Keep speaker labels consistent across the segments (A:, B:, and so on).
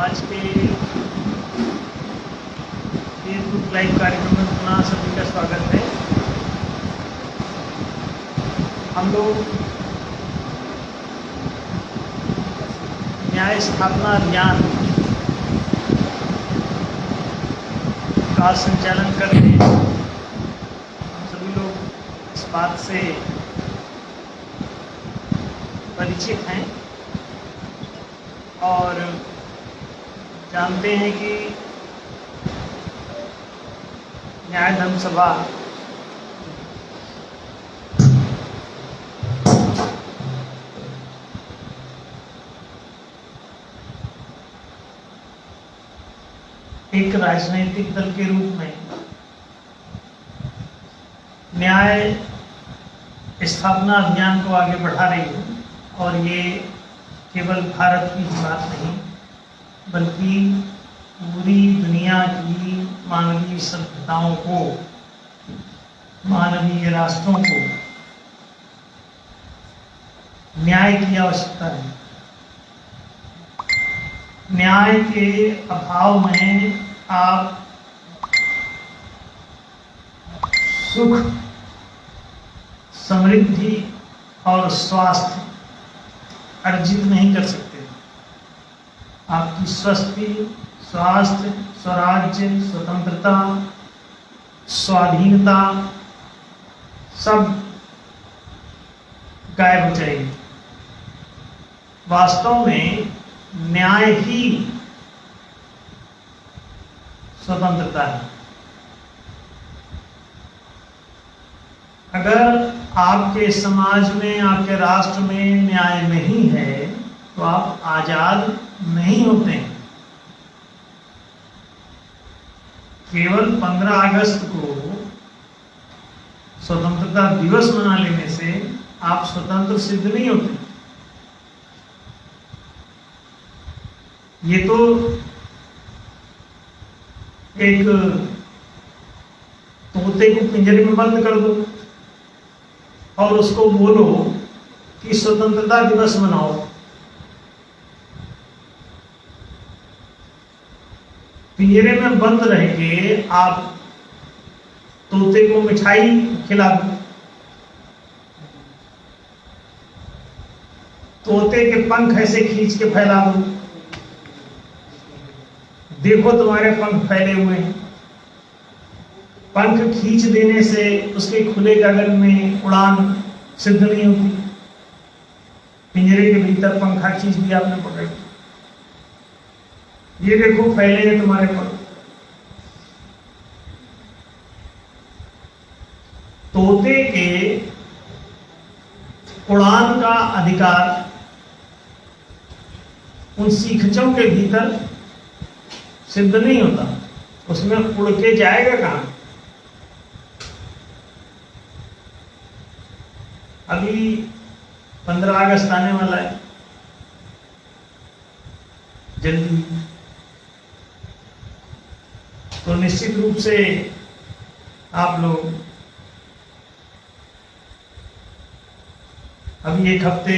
A: आज के Facebook live कार्यक्रम में पुनः सभी का स्वागत है। हम लोग न्याय स्थापना अभियान का संचालन कर रहे हैं। हम सभी लोग इस बात से परिचित हैं और जानते हैं कि न्याय धर्म सभा एक राजनीतिक दल के रूप में न्याय स्थापना अभियान को आगे बढ़ा रही है। और ये केवल भारत की बात नहीं बल्कि पूरी दुनिया की मानवीय सभ्यताओं को, मानवीय राष्ट्रों को न्याय की आवश्यकता है। न्याय के अभाव में आप सुख, समृद्धि और स्वास्थ्य अर्जित नहीं कर सकते। आपकी स्वस्ति, स्वास्थ्य, स्वराज्य, स्वतंत्रता, स्वाधीनता सब गायब हो जाएगी। वास्तव में न्याय ही स्वतंत्रता है। अगर आपके समाज में, आपके राष्ट्र में न्याय नहीं है तो आप आजाद नहीं होते हैं। केवल 15 अगस्त को स्वतंत्रता दिवस मना लेने से आप स्वतंत्र सिद्ध नहीं होते। ये तो एक तोते को पिंजरे में बंद कर दो और उसको बोलो कि स्वतंत्रता दिवस मनाओ। पिंजरे में बंद रह के आप तोते को मिठाई खिला दो, तोते के पंख ऐसे खींच के फैला दो, देखो तुम्हारे पंख फैले हुए हैं। पंख खींच देने से उसके खुले गगन में उड़ान सिद्ध नहीं होती। पिंजरे के भीतर पंखा खींच दिया आपने पकड़, ये देखो फैले हैं तुम्हारे पंख। तोते के उड़ान का अधिकार उन सीखचों के भीतर सिद्ध नहीं होता। उसमें उड़ के जाएगा कहां? अभी 15 अगस्त आने वाला है, जल्दी। तो निश्चित रूप से आप लोग अभी एक हफ्ते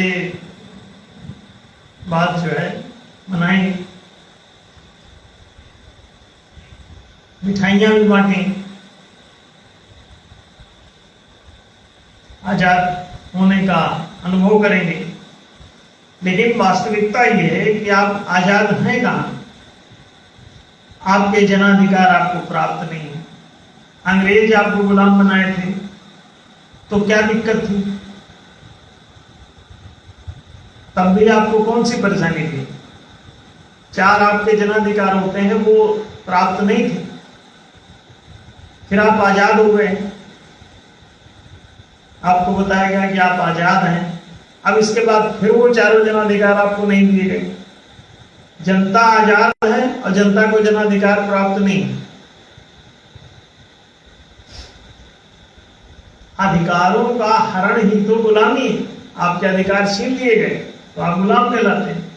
A: बाद जो है मनाएंगे, मिठाइयां भी बांटेंगे, आजाद होने का अनुभव करेंगे। लेकिन वास्तविकता ये है कि आप आजाद हैं कहां? आपके जनाधिकार आपको प्राप्त नहीं है। अंग्रेज आपको गुलाम बनाए थे तो क्या दिक्कत थी? तब भी आपको कौन सी परेशानी थी? 4 आपके जनाधिकार होते हैं वो प्राप्त नहीं थे, फिर आप आजाद हो गए। आपको बताया गया कि आप आजाद हैं। अब इसके बाद फिर वो 4 जनाधिकार आपको नहीं दिए गए। जनता आजाद है और जनता को जनाधिकार प्राप्त नहीं है। अधिकारों का हरण ही तो गुलामी है। आपके अधिकार छीन लिए गए तो आप गुलाम कहलाते हैं।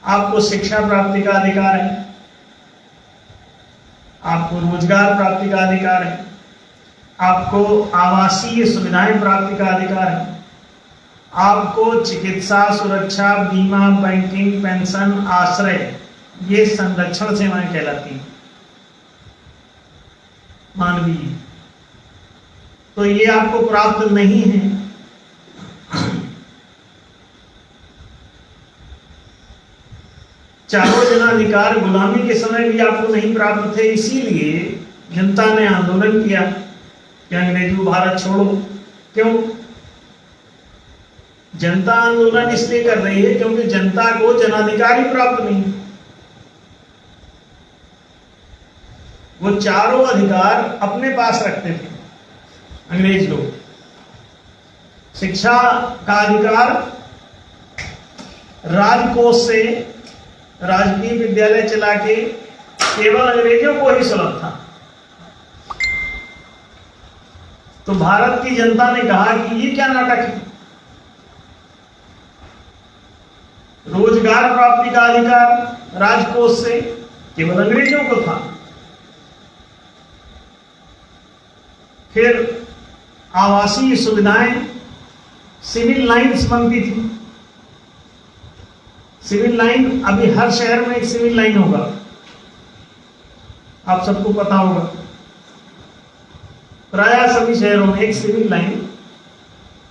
A: आपको शिक्षा प्राप्ति का अधिकार है, आपको रोजगार प्राप्ति का अधिकार है, आपको आवासीय सुविधाएं प्राप्ति का अधिकार है, आपको चिकित्सा, सुरक्षा, बीमा, बैंकिंग, पेंशन, आश्रय, ये संरक्षण सेवाएं कहलाती हैं मानवीय। तो ये आपको प्राप्त नहीं है। चारों जनाधिकार गुलामी के समय भी आपको नहीं प्राप्त थे, इसीलिए जनता ने आंदोलन किया कि अंग्रेजों भारत छोड़ो। क्यों जनता आंदोलन इसलिए कर रही है? क्योंकि जनता को जनाधिकार ही प्राप्त नहीं। वो चारों अधिकार अपने पास रखते थे अंग्रेज लोग। शिक्षा का अधिकार राजकोष से राजकीय विद्यालय चला के केवल अंग्रेजों को ही सुलभ था। तो भारत की जनता ने कहा कि ये क्या नाटक है। रोजगार प्राप्ति का अधिकार राजकोष से केवल अंग्रेजों को था। फिर आवासीय सुविधाएं, सिविल लाइन्स बनती थी। सिविल लाइन, अभी हर शहर में एक सिविल लाइन होगा, आप सबको पता होगा। प्राय सभी शहरों में एक सिविल लाइन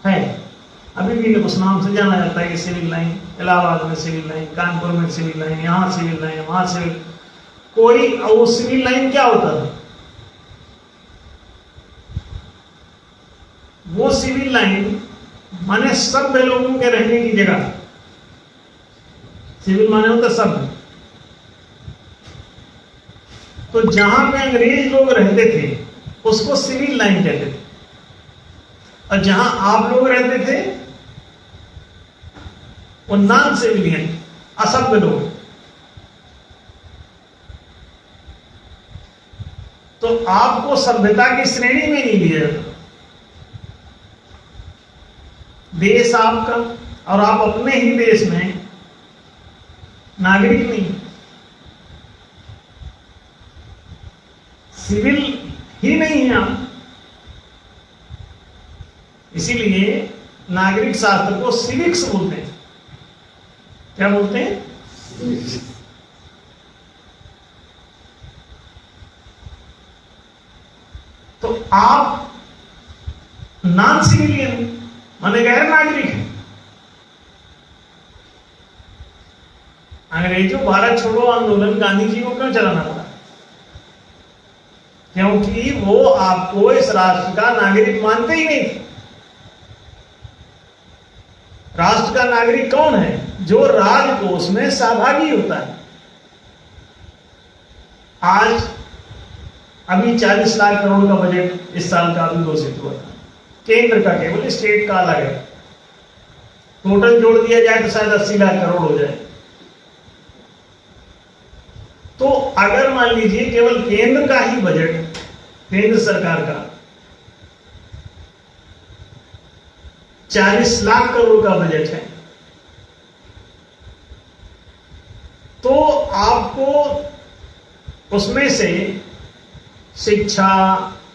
A: है। अभी भी उस नाम से जाना जाता है कि सिविल लाइन। इलाहाबाद में सिविल लाइन, कानपुर में सिविल लाइन, यहाँ सिविल लाइन, वहां सिविल। कोई वो सिविल लाइन क्या होता था? वो सिविल लाइन माने सभ्य लोगों के रहने की जगह। सिविल माने होता सभ्य। तो जहां पे अंग्रेज लोग रहते थे उसको सिविल लाइन कहते थे, और जहां आप लोग रहते थे वो नॉन सिविलियन, असभ्य लोग। तो आपको सभ्यता की श्रेणी में नहीं लिया जाता। देश आपका और आप अपने ही देश में नागरिक नहीं, सिविल ही नहीं है आप। इसीलिए नागरिक शास्त्र को सिविक्स बोलते हैं। क्या बोलते हैं? तो आप नॉन सिविलियन माने गैर नागरिक है। अंग्रेजों भारत छोड़ो आंदोलन गांधी जी को क्यों चलाना पड़ा? क्योंकि वो आपको इस राष्ट्र का नागरिक मानते ही नहीं थे। राष्ट्र का नागरिक कौन है? जो राजकोष में सहभागी होता है। आज अभी 40 लाख करोड़ का बजट इस साल का अभी घोषित हुआ था, केंद्र का, केवल स्टेट का अलग है। टोटल जोड़ दिया जाए तो शायद 80 लाख करोड़ हो जाए। तो अगर मान लीजिए केवल केंद्र का ही बजट, केंद्र सरकार का 40 लाख करोड़ का बजट है, तो आपको उसमें से शिक्षा,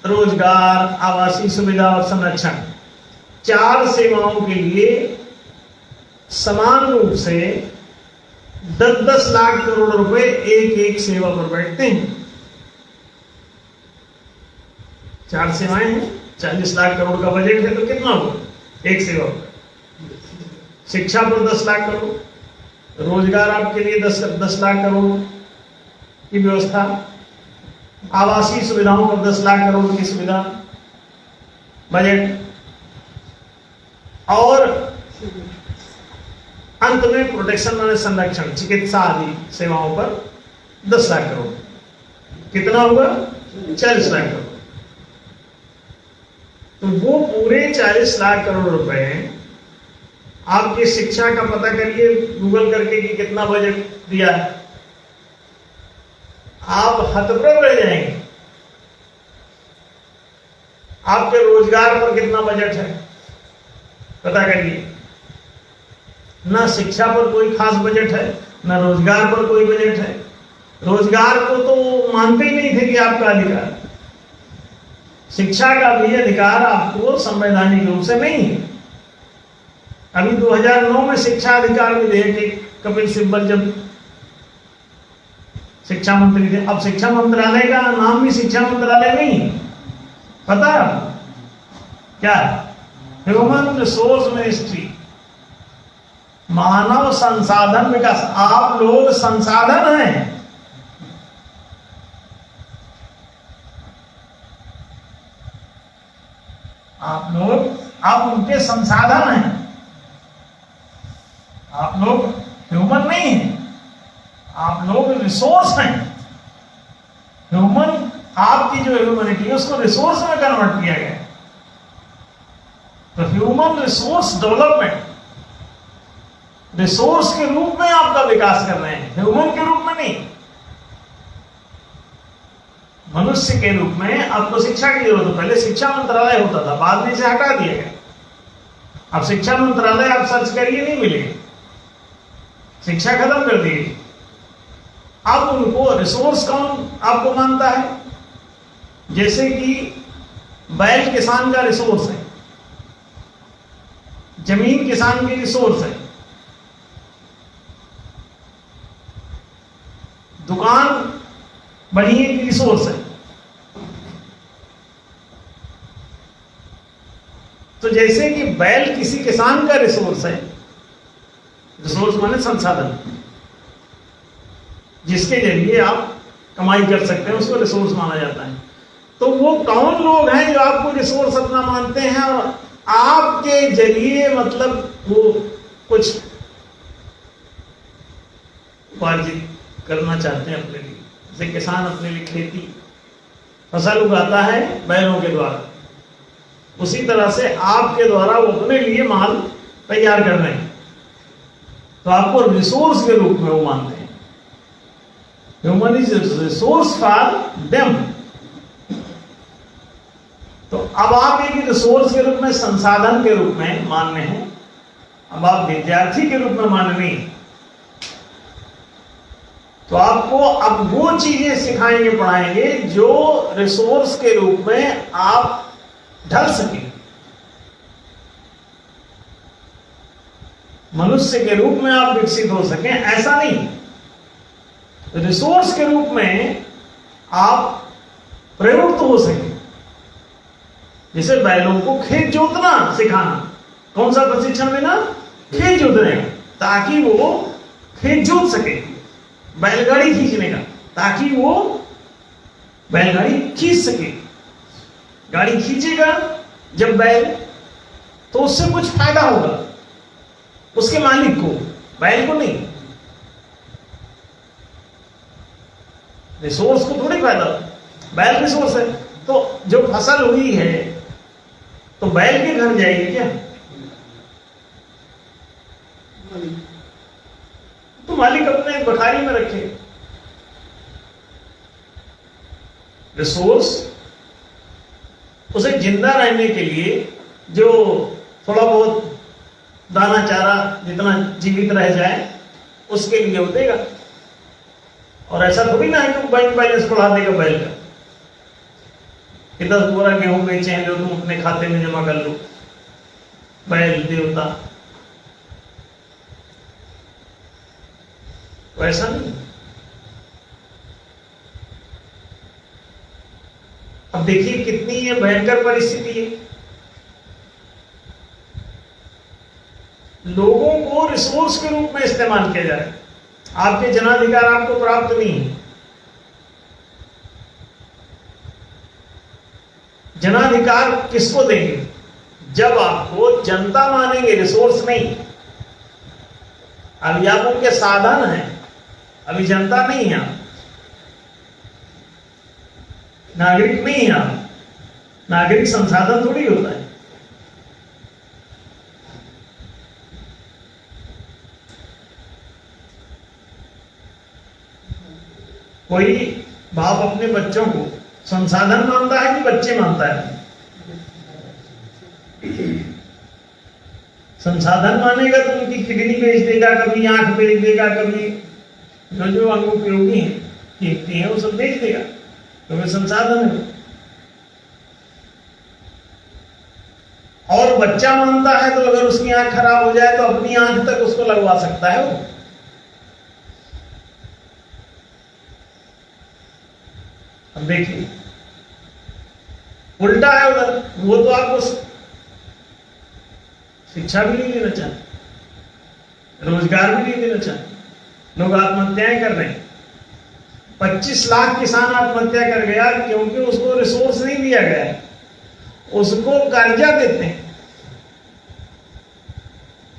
A: रोजगार, आवासीय सुविधा और संरक्षण, 4 सेवाओं के लिए समान रूप से 10-10 लाख करोड़ रुपए एक एक सेवा पर बैठते हैं। 4 सेवाएं हैं, 40 लाख करोड़ का बजट है, तो कितना होगा एक सेवा पर? शिक्षा पर 10 लाख करोड़, रोजगार आपके लिए 10 लाख करोड़ की व्यवस्था, आवासीय सुविधाओं पर 10 लाख करोड़ की सुविधा बजट, और अंत में प्रोटेक्शन माने संरक्षण, चिकित्सा आदि सेवाओं पर 10 लाख करोड़। कितना होगा? 40 लाख करोड़। तो वो पूरे 40 लाख करोड़ रुपए आपकी शिक्षा का पता करिए गूगल करके कि कितना बजट दिया है, आप हतप्रभ रह जाएंगे। आपके रोजगार पर कितना बजट है पता करिए। ना शिक्षा पर कोई खास बजट है, ना रोजगार पर कोई बजट है। रोजगार को तो मानते ही नहीं थे कि आपका अधिकार। शिक्षा का भी अधिकार आपको संवैधानिक रूप से नहीं है। अभी 2009 में शिक्षा अधिकार विधेयक कपिल सिब्बल जब शिक्षा मंत्री थे, अब शिक्षा मंत्रालय का नाम भी शिक्षा मंत्रालय नहीं है, पता है क्या? ह्यूमन रिसोर्स मिनिस्ट्री, मानव संसाधन विकास। आप लोग संसाधन हैं, आप उनके संसाधन हैं, आप लोग ह्यूमन नहीं हैं, आप लोग रिसोर्स हैं। ह्यूमन, आपकी जो ह्यूमनिटी है उसको रिसोर्स में कन्वर्ट किया गया। तो ह्यूमन रिसोर्स डेवलपमेंट, रिसोर्स के रूप में आपका विकास कर रहे हैं, ह्यूमन के रूप में नहीं। मनुष्य के रूप में आपको शिक्षा की जरूरत है। पहले शिक्षा मंत्रालय होता था, बाद में इसे हटा दिया गया। अब शिक्षा मंत्रालय आप सर्च करिए नहीं मिलेगा, शिक्षा खत्म कर दी गई। अब उनको रिसोर्स कौन आपको मानता है? जैसे कि बैल किसान का रिसोर्स है, जमीन किसान की रिसोर्स है, दुकान बढ़िया की रिसोर्स है। तो जैसे कि बैल किसी किसान का रिसोर्स है, रिसोर्स माने संसाधन, जिसके जरिए आप कमाई कर सकते हैं, उसको रिसोर्स माना जाता है। तो वो कौन लोग हैं जो आपको रिसोर्स अपना मानते हैं और आपके जरिए मतलब वो कुछ उपार्जित करना चाहते हैं अपने लिए? जैसे किसान अपने लिए खेती फसल उगाता है बैलों के द्वारा, उसी तरह से आपके द्वारा वो अपने लिए माल तैयार कर रहे हैं, तो आपको रिसोर्स के रूप में वो मानते हैं। Human is resource for them. तो अब आप एक रिसोर्स के रूप में, संसाधन के रूप में मानने हैं, अब आप विद्यार्थी के रूप में मानने हैं। तो आपको अब वो चीजें सिखाएंगे, पढ़ाएंगे जो रिसोर्स के रूप में आप ढल सके, मनुष्य के रूप में आप विकसित हो सकें। ऐसा नहीं, रिसोर्स के रूप में आप प्रयुक्त हो सके। जैसे बैलों को खेत जोतना सिखाना, कौन सा प्रशिक्षण देना? खेत जोतने का, ताकि वो खेत जोत सके। बैलगाड़ी खींचने का, ताकि वो बैलगाड़ी खींच सके। गाड़ी खींचेगा जब बैल, तो उससे कुछ फायदा होगा उसके मालिक को, बैल को नहीं। रिसोर्स को थोड़ी फायदा होगा, बैल रिसोर्स है। तो जो फसल हुई है तो बैल के घर जाएगी क्या? तो मालिक अपने बखारी में रखे। रिसोर्स उसे जिंदा रहने के लिए जो थोड़ा बहुत दाना चारा जितना जीवित रह जाए उसके लिए वो देगा। और ऐसा थोड़ी ना है कि बैंक बैलेंस बढ़ा देगा बैल का कि 10 बोरा गेहूं बेचे हैं जो तुम अपने खाते में जमा कर लो, बैल देवता। तो ऐसा नहीं। अब देखिए कितनी ये भयंकर परिस्थिति है। लोगों को रिसोर्स के रूप में इस्तेमाल किया जा रहा है। आपके जनाधिकार आपको प्राप्त नहीं है। जनाधिकार किसको देंगे? जब आपको जनता मानेंगे, रिसोर्स नहीं। अभी आप उनके साधन हैं, अभी जनता नहीं है, नागरिक नहीं है। नागरिक संसाधन थोड़ी होता है। कोई बाप अपने बच्चों को संसाधन मानता है कि बच्चे मानता है? संसाधन मानेगा तो उनकी किडनी बेच देगा, कभी आंख बेच देगा, कभी जो अंग उपयोगी है, कीमती है, वो सब बेच देगा, तो वे संसाधन है। और बच्चा मानता है तो अगर उसकी आंख खराब हो जाए तो अपनी आंख तक उसको लगवा सकता है वो। अब देखिए उल्टा है उधर, वो तो आपको शिक्षा भी नहीं देना चाहते, रोजगार भी नहीं देना चाहते, लोग आत्महत्याएं कर रहे हैं। 25 लाख किसान आत्महत्या कर गया क्योंकि उसको रिसोर्स नहीं दिया गया है, उसको कर्जा देते हैं,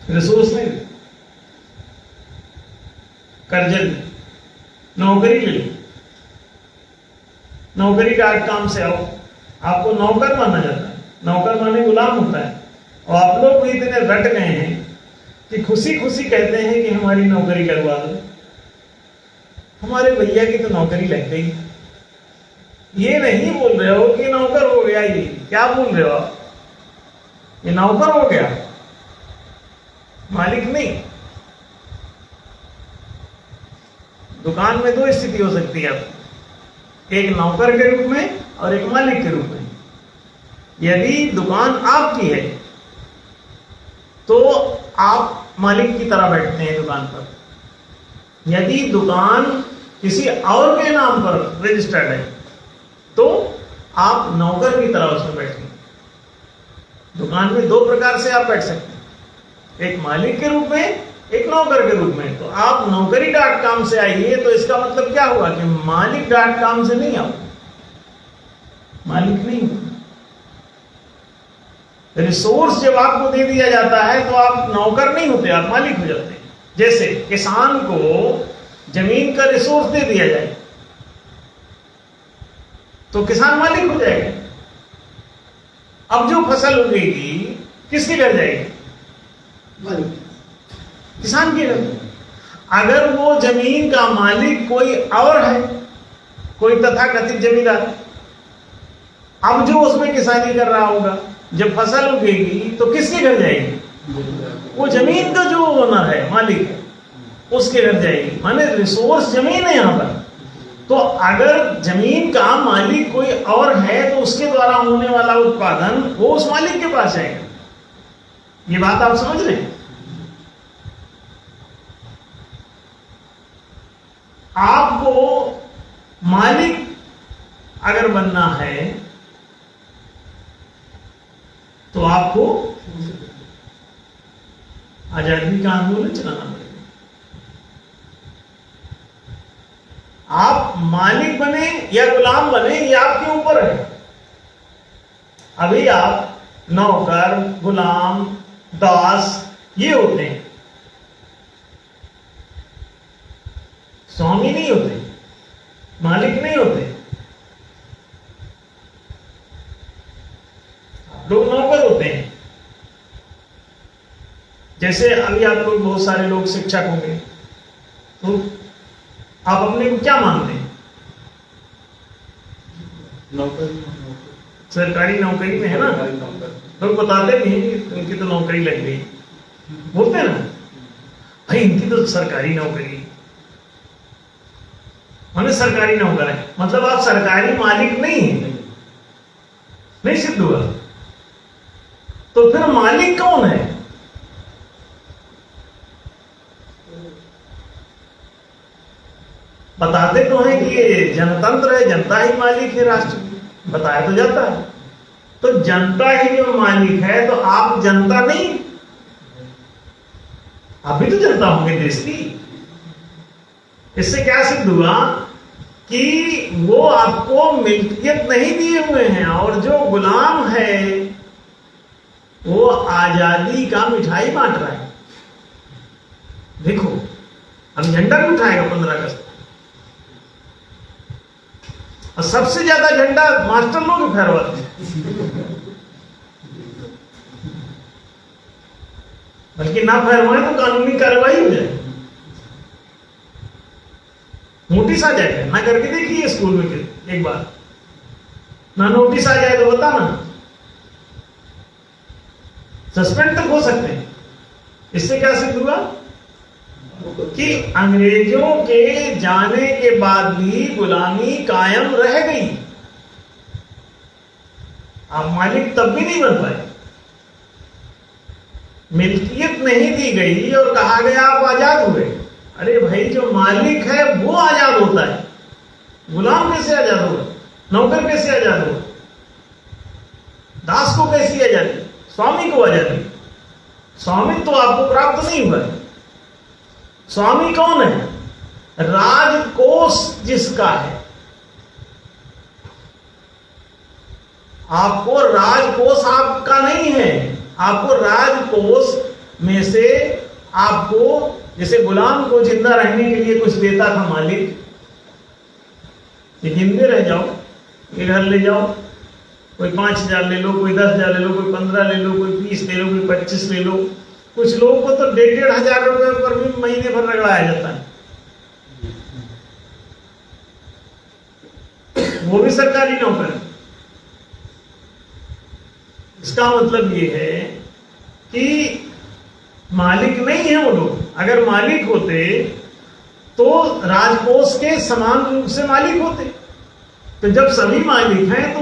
A: रिसोर्स नहीं, कर्जा दे, नौकरी ले लो, नौकरी का काम से आओ, आपको नौकर माना जाता है, नौकर माने गुलाम होता है। और आप लोग भी इतने रट गए हैं कि खुशी खुशी कहते हैं कि हमारी नौकरी करवा दो। हमारे भैया की तो नौकरी लग गई, ये नहीं बोल रहे हो कि नौकर हो गया, ये क्या बोल रहे हो आप, ये नौकर हो गया, मालिक नहीं। दुकान में दो स्थिति हो सकती है, एक नौकर के रूप में और एक मालिक के रूप में। यदि दुकान आपकी है तो आप मालिक की तरह बैठते हैं दुकान पर। यदि दुकान किसी और के नाम पर रजिस्टर्ड है तो आप नौकर की तरह उसमें बैठेंगे। दुकान में दो प्रकार से आप बैठ सकते हैं, एक मालिक के रूप में, एक नौकर के रूप में। तो आप नौकरी.com से आइए तो इसका मतलब क्या हुआ कि मालिक.com से नहीं आओ, मालिक नहीं हो। रिसोर्स जब आपको दे दिया जाता है तो आप नौकर नहीं होते, आप मालिक हो जाते हैं। जैसे किसान को जमीन का रिसोर्स दे दिया जाए तो किसान मालिक हो जाएगा। अब जो फसल उगेगी किसके घर जाएगी? मालिक, किसान के घर। अगर वो जमीन का मालिक कोई और है, कोई तथाकथित जमींदार, अब जो उसमें किसानी कर रहा होगा, जब फसल उगेगी तो किसके घर जाएगी? वो जमीन का जो ओनर है, मालिक है, उसके घर जाएगी। माने रिसोर्स जमीन है यहां पर। तो अगर जमीन का मालिक कोई और है तो उसके द्वारा होने वाला उत्पादन वो उस मालिक के पास जाएगा। ये बात आप समझ रहे हैं? आपको मालिक अगर बनना है तो आपको आजादी का आंदोलन चलाना पड़ेगा। आप मालिक बने या गुलाम बने ये आपके ऊपर है। अभी आप नौकर, गुलाम, दास ये होते हैं, स्वामी नहीं होते, मालिक नहीं होते। लोग नौकर होते हैं। जैसे अभी आप लोग बहुत सारे लोग शिक्षक होंगे तो आप अपने को क्या मानते हैं?
B: नौकरी,
A: सरकारी नौकरी में है ना। लोग बताते भी हैं कि उनकी तो नौकरी लग गई, बोलते हैं ना भाई इनकी तो सरकारी नौकरी, माने सरकारी नौकर है, मतलब आप सरकारी मालिक नहीं है, नहीं सिद्ध हुआ। तो फिर मालिक कौन है? बताते तो हैं कि ये जनतंत्र है, जनता ही मालिक है राष्ट्र की, बताया तो जाता है। तो जनता ही जो मालिक है तो आप जनता नहीं, आप भी तो जनता होंगे देश की। इससे क्या सिद्ध हुआ कि वो आपको मिल्कियत नहीं दिए हुए हैं, और जो गुलाम है वो आजादी का मिठाई बांट रहा है। देखो अब झंडा भी उठाएगा 15 अगस्त, और सबसे ज्यादा झंडा मास्टर लोग फहरवाते हैं, बल्कि ना फहरवाए तो कानूनी कार्रवाई हो जाए, नोटिस आ जाएगा। ना करके देखिए स्कूल में एक बार, ना नोटिस आ जाए तो बता ना, सस्पेंड तक हो सकते हैं। इससे क्या सिद्ध हुआ कि अंग्रेजों के जाने के बाद भी गुलामी कायम रह गई। आप मालिक तब भी नहीं बन पाए, मिल्कियत नहीं दी गई और कहा गया आप आजाद हुए। अरे भाई, जो मालिक है वो आजाद होता है, गुलाम कैसे आजाद होगा? नौकर कैसे आजाद होगा? दास को कैसी आजादी? स्वामी को आजादी। स्वामी तो आपको प्राप्त नहीं हुआ। स्वामी कौन है? राजकोष जिसका है। आपको राजकोष आपका नहीं है, आपको राजकोष में से आपको, जैसे गुलाम को जिंदा रहने के लिए कुछ देता था मालिक, ये गिनते रह जाओ, ये घर ले जाओ, कोई 5,000 ले लो, कोई 10,000 ले लो, कोई 15 ले लो, कोई 20 ले लो, कोई 25 ले लो। कुछ लोगों को तो 1,500 रुपए पर भी महीने भर रगड़ाया जाता है, वो भी सरकारी नौकर। इसका मतलब ये है कि मालिक नहीं है वो लोग। अगर मालिक होते तो राजकोष के समान रूप से मालिक होते। तो जब सभी मालिक हैं तो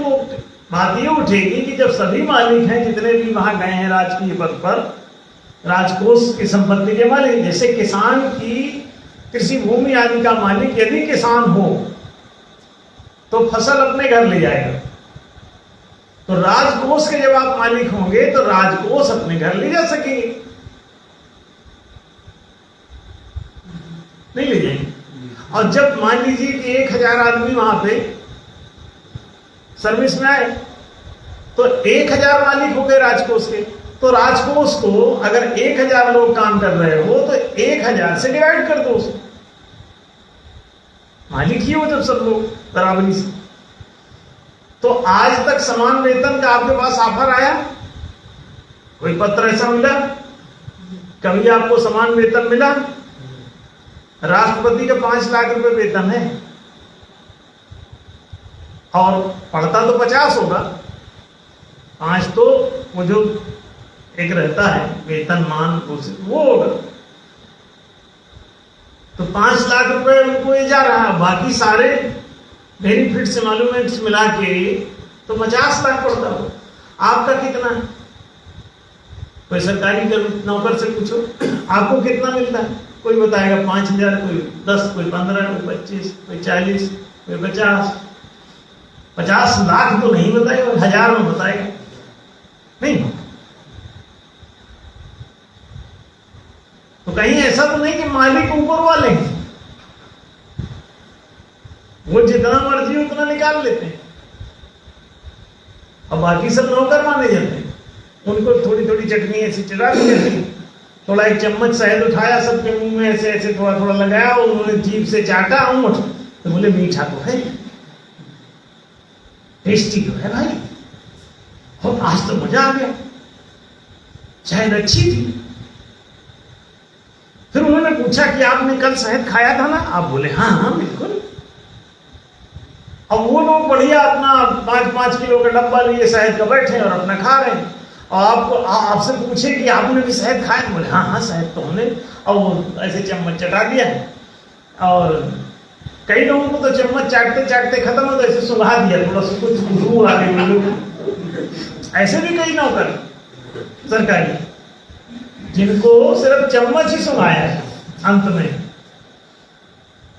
A: बात ये उठेगी कि जब सभी मालिक हैं, जितने भी वहां गए हैं राजकीय पद पर, राजकोष की संपत्ति के मालिक, जैसे किसान की कृषि भूमि आदि का मालिक यदि किसान हो तो फसल अपने घर ले जाएगा। तो राजकोष के जब आप मालिक होंगे तो राजकोष अपने घर ले जा सकेंगे, नहीं ले जाएंगे। और जब मान लीजिए कि 1,000 आदमी वहां पे सर्विस में आए तो 1,000 मालिक हो गए राजकोष के। तो राजकोष को अगर 1,000 लोग काम कर रहे हो तो 1,000 से डिवाइड कर दो उसको, मालिक ही हो जब सब लोग बराबरी से। तो आज तक समान वेतन का आपके पास ऑफर आया? कोई पत्र ऐसा मिला? कभी आपको समान वेतन मिला? राष्ट्रपति का 5 लाख रुपए वेतन है और पढ़ता तो 50 होगा, 5 तो वो जो एक रहता है वेतनमान वो होगा। तो 5 लाख रुपए उनको ये जा रहा है, बाकी सारे बेनिफिट्स मालूमेंट्स मिला के तो 50 लाख पड़ता हो। आपका कितना है? कोई सरकारी नौकर से पूछो आपको कितना मिलता है, कोई बताएगा 5,000, कोई 10, कोई 15, कोई 25, कोई 40, कोई 50। 50 लाख तो नहीं बताएगा, 1,000 में बताएगा नहीं। तो कहीं ऐसा तो नहीं कि मालिक ऊपर वाले हैं, वो जितना मर्जी उतना निकाल लेते हैं और बाकी सब नौकर माने जाते हैं। उनको थोड़ी थोड़ी चटनी ऐसी चढ़ा दी जाती, थोड़ा एक चम्मच शहद उठाया, सबके मुंह में ऐसे ऐसे थोड़ा थोड़ा लगाया, उन्होंने जीभ से चाटा ऊँट तो बोले मीठा तो है, टेस्टी तो है भाई, और आज तो मजा आ गया, शहद अच्छी थी। फिर उन्होंने पूछा कि आपने कल शहद खाया था ना? आप बोले हाँ हाँ बिल्कुल। अब वो लोग बढ़िया अपना 5-5 किलो का डब्बा लिए शहद का बैठे और अपना खा रहे हैं, और आपको आपसे पूछे कि आपने भी शहद खाया? बोले हाँ हाँ शहद तो हमने, और वो ऐसे चम्मच चटा दिया है। और कई लोगों को तो चम्मच चाटते चाटते खत्म हो, तो ऐसे सुंघा दिया, थोड़ा सा कुछ खुशबू आ गई। ऐसे भी कई नौकर सरकारी जिनको सिर्फ चम्मच ही सुंघाया है, अंत में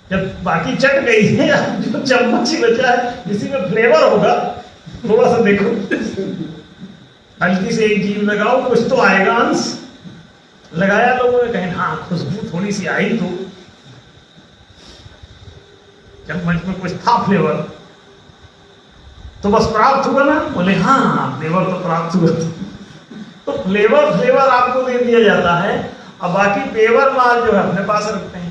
A: जब बाकी चट गई है जो चम्मच ही बचा है, इसी में फ्लेवर होगा, थोड़ा सा देखो, हल्की से एक जीभ लगाओ, कुछ तो आएगा अंश। लगाया लोगों ने, कहें हाँ खुशबू थोड़ी सी आई, तो चम्मच में कुछ था फ्लेवर, तो बस प्राप्त हुआ ना? बोले हाँ हाँ फ्लेवर तो प्राप्त हुआ। तो फ्लेवर आपको दे दिया जाता है और बाकी पेवर माल जो है अपने पास रखते हैं।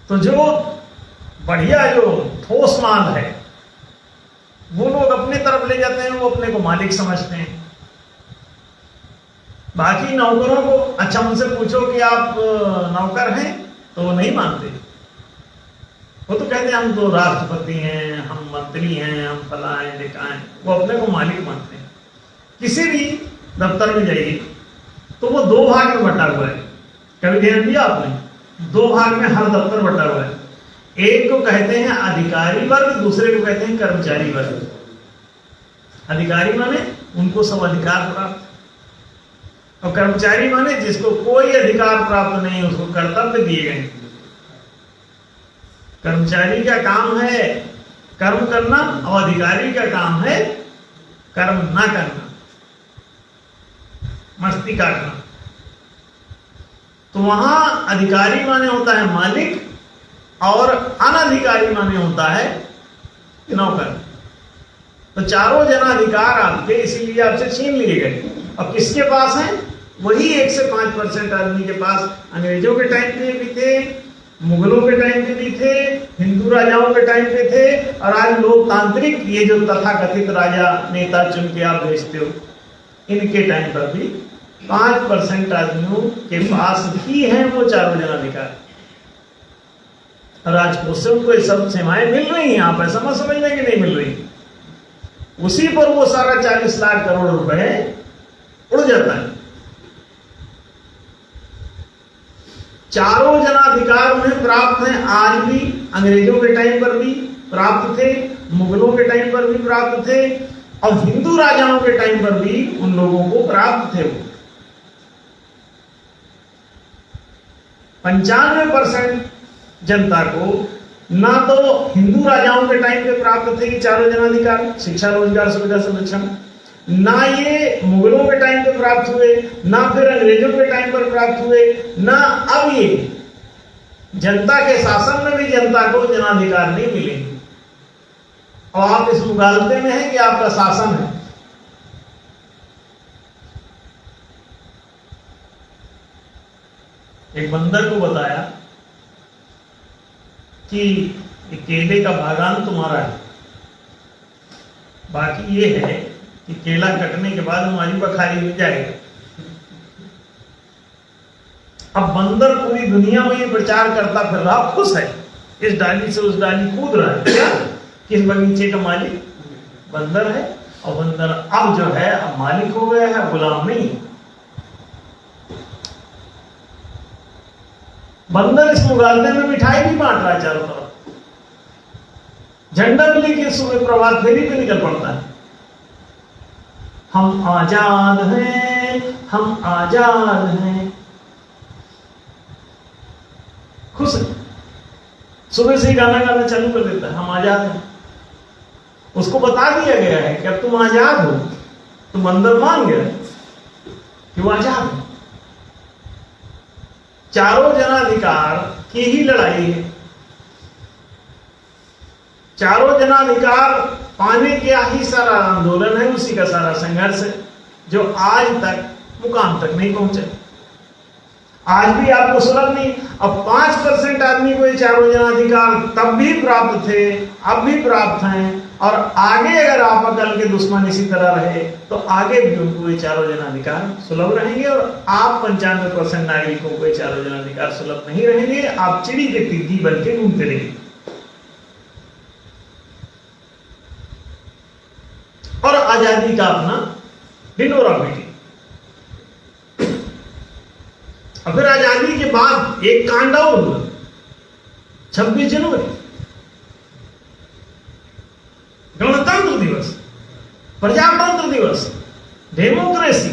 A: तो जो बढ़िया जो ठोस माल है वो लोग अपने तरफ ले जाते हैं, वो अपने को मालिक समझते हैं। बाकी नौकरों को अच्छा उनसे पूछो कि आप नौकर हैं तो वो नहीं मानते, वो तो कहते हैं हम तो राष्ट्रपति हैं, हम मंत्री हैं, हम फला हैं ढिका हैं, वो अपने को मालिक मानते हैं। किसी भी दफ्तर में जाइए तो वो 2 भाग में बटा हुआ है, कभी ध्यान दिया आपने? 2 भाग में हर दफ्तर बटा हुआ है। एक को कहते हैं अधिकारी वर्ग, दूसरे को कहते हैं कर्मचारी वर्ग। अधिकारी माने उनको सब अधिकार प्राप्त, और कर्मचारी माने जिसको कोई अधिकार प्राप्त नहीं, उसको कर्तव्य दिए गए। कर्मचारी का काम है कर्म करना और अधिकारी का काम है कर्म ना करना, मस्ती काटना। तो वहां अधिकारी माने होता है मालिक और अनधिकारी माने होता है नौकर। तो चारों जनाधिकार आपके इसीलिए आपसे छीन लिए गए। अब किसके पास है? वही 1 से 5% आदमी के पास। अंग्रेजों के टाइम पे भी थे, मुगलों के टाइम पे भी थे, हिंदू राजाओं के टाइम पे थे, और आज लोकतांत्रिक ये जो तथाकथित राजा नेता चुन के आप भेजते हो, इनके टाइम पर भी 5% आदमियों के पास ही है वो चारों जनाधिकार। और आज उससे उनको ये सब सेवाएं मिल रही हैं। आप ऐसा मत समझ लें कि नहीं मिल रही, उसी पर वो सारा 40 लाख करोड़ रुपए उड़ जाता है। चारों जनाधिकार उन्हें प्राप्त हैं, आज भी अंग्रेजों के टाइम पर भी प्राप्त थे, मुगलों के टाइम पर भी प्राप्त थे, और हिंदू राजाओं के टाइम पर भी उन लोगों को प्राप्त थे। वो 95% जनता को ना तो हिंदू राजाओं के टाइम पे प्राप्त थे ये चारों जनाधिकार, शिक्षा, रोजगार, सुविधा, संरक्षण, ना ये मुगलों के टाइम पे प्राप्त हुए, ना फिर अंग्रेजों के टाइम पर प्राप्त हुए, ना अब ये जनता के शासन में भी जनता को जनाधिकार नहीं मिले। और आप इस मुगालते में हैं कि आपका शासन है। एक बंदर को बताया कि केले का बागान तुम्हारा है, बाकी ये है कि केला कटने के बाद हमारी बखारी हो जाएगा। अब बंदर पूरी दुनिया में ये प्रचार करता फिर रहा, खुश है, इस डाली से उस डाली कूद रहा है। क्या? किस बगीचे का मालिक बंदर है, और बंदर अब जो है अब मालिक हो गया है, गुलाम नहीं। बंदर इस मुगालते में मिठाई भी बांट रहा है चारों तरफ, झंडा भी लेके सुबह प्रभात फेरी पे निकल पड़ता है। हम आजाद हैं, हम आजाद हैं, खुश है। सुबह से ही गाना गाना चालू कर देता है, हम आजाद हैं। उसको बता दिया गया है कि अब तुम आजाद हो, तुम अंदर मान गए कि वो आजाद है। चारों जनाधिकार की ही लड़ाई है। चारों जनाधिकार पाने का ही सारा आंदोलन है, उसी का सारा संघर्ष है, जो आज तक मुकाम तक नहीं पहुंचे। आज भी आपको सुलभ नहीं। अब 5% आदमी को ये चारों जनाधिकार तब भी प्राप्त थे, अब भी प्राप्त हैं, और आगे अगर आपकल के दुश्मन इसी तरह रहे तो आगे भी उनको ये चारों जनाधिकार सुलभ रहेंगे, और आप 95% नागरिकों को ये चारों जनाधिकार सुलभ नहीं रहेंगे। आप चिड़ी के तिग्गी बन के घूमते रहेंगे। और आजादी का अपना ढिंढोरा पीटी। और फिर आजादी के बाद एक कांड और हुआ, 26 जनवरी, गणतंत्र दिवस, प्रजातंत्र दिवस, डेमोक्रेसी।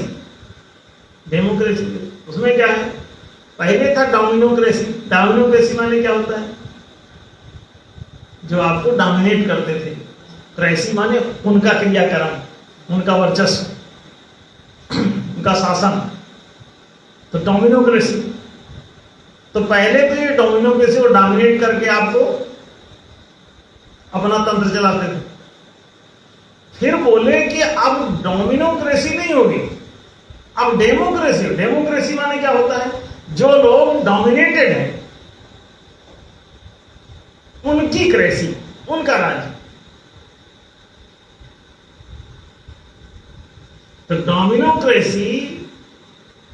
A: डेमोक्रेसी उसमें क्या है? पहले था डोमिनोक्रेसी। डोमिनोक्रेसी माने क्या होता है? जो आपको डोमिनेट करते थे। क्रेसी माने उनका क्रियाक्रम, उनका वर्चस्व, उनका शासन। तो डोमिनोक्रेसी, तो पहले तो ये डोमिनोक्रेसी को डोमिनेट करके आपको अपना तंत्र चलाते थे। फिर बोले कि अब डोमिनोक्रेसी नहीं होगी, अब डेमोक्रेसी। डेमोक्रेसी माने क्या होता है? जो लोग डोमिनेटेड हैं उनकी क्रेसी, उनका राज्य। तो डोमिनोक्रेसी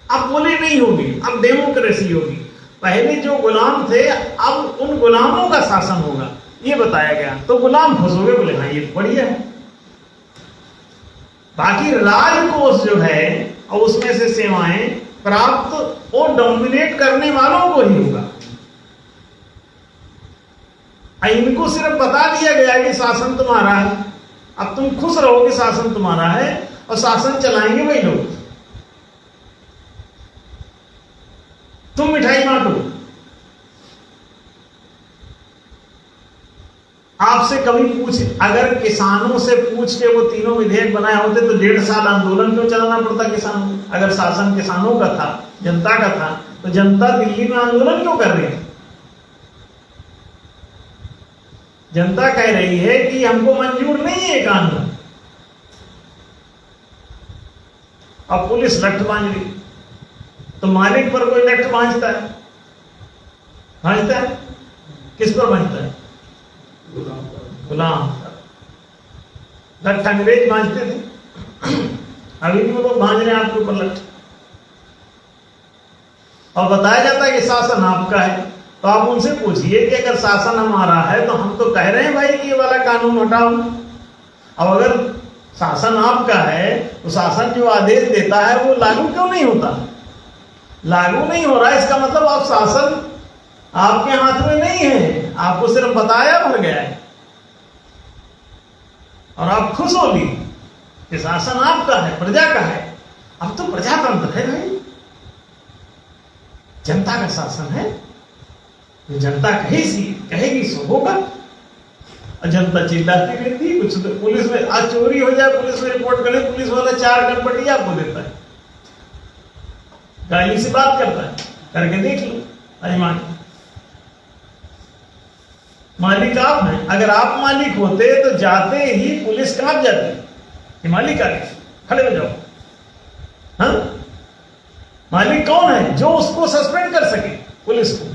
A: अब बोले नहीं होगी, अब डेमोक्रेसी होगी। पहले जो गुलाम थे अब उन गुलामों का शासन होगा, ये बताया गया। तो गुलाम खुश हो गए, बोले हाँ ये बढ़िया है। बाकी राजकोष जो है और उसमें से सेवाएं प्राप्त वो डोमिनेट करने वालों को ही होगा। इनको सिर्फ बता दिया गया कि शासन तुम्हारा है,
B: अब तुम खुश रहो कि शासन तुम्हारा है और शासन चलाएंगे वही लोग। तुम मिठाई बांटो। आपसे कभी अगर किसानों से पूछ के वो तीनों विधेयक बनाए होते तो 1.5 साल आंदोलन क्यों चलाना पड़ता किसानों को? अगर शासन किसानों का था, जनता का था, तो जनता दिल्ली में आंदोलन क्यों कर रही है? जनता कह रही है कि हमको मंजूर नहीं है कानून। अब पुलिस लठ बांध रही, तो मालिक पर कोई लठ बांधता है? बांधता है? किस पर बांधता है? गुलाम। लठ अंग्रेज बांधते थे, अभी भी वो लोग बांध रहे हैं आपके ऊपर लठ। और बताया जाता है कि शासन आपका है, तो आप उनसे पूछिए कि अगर शासन हमारा है तो हम तो कह रहे हैं भाई कि ये वाला कानून हटाओ। अब अगर शासन आपका है तो शासन जो आदेश देता है वो लागू क्यों नहीं होता? लागू नहीं हो रहा है, इसका मतलब आप शासन आपके हाथ में नहीं है, आपको सिर्फ बताया भर गया है और आप खुश होगी कि शासन आपका है, प्रजा का है। अब तो प्रजातंत्र है भाई, जनता का शासन है, जनता कहेगी सो होगा। और जनता चिल्लाती रहती है, कुछ पुलिस में आज चोरी हो जाए, पुलिस में रिपोर्ट करे, पुलिस वाला 4 गणपटी आपको देता है, गाली से बात करता है, करके देख लो अजमान। मालिक आप हैं, अगर आप मालिक होते तो जाते ही पुलिस कांप जाती कि मालिक आ गए, खड़े हो जाओ। हाँ, मालिक कौन है? जो उसको सस्पेंड कर सके, पुलिस को।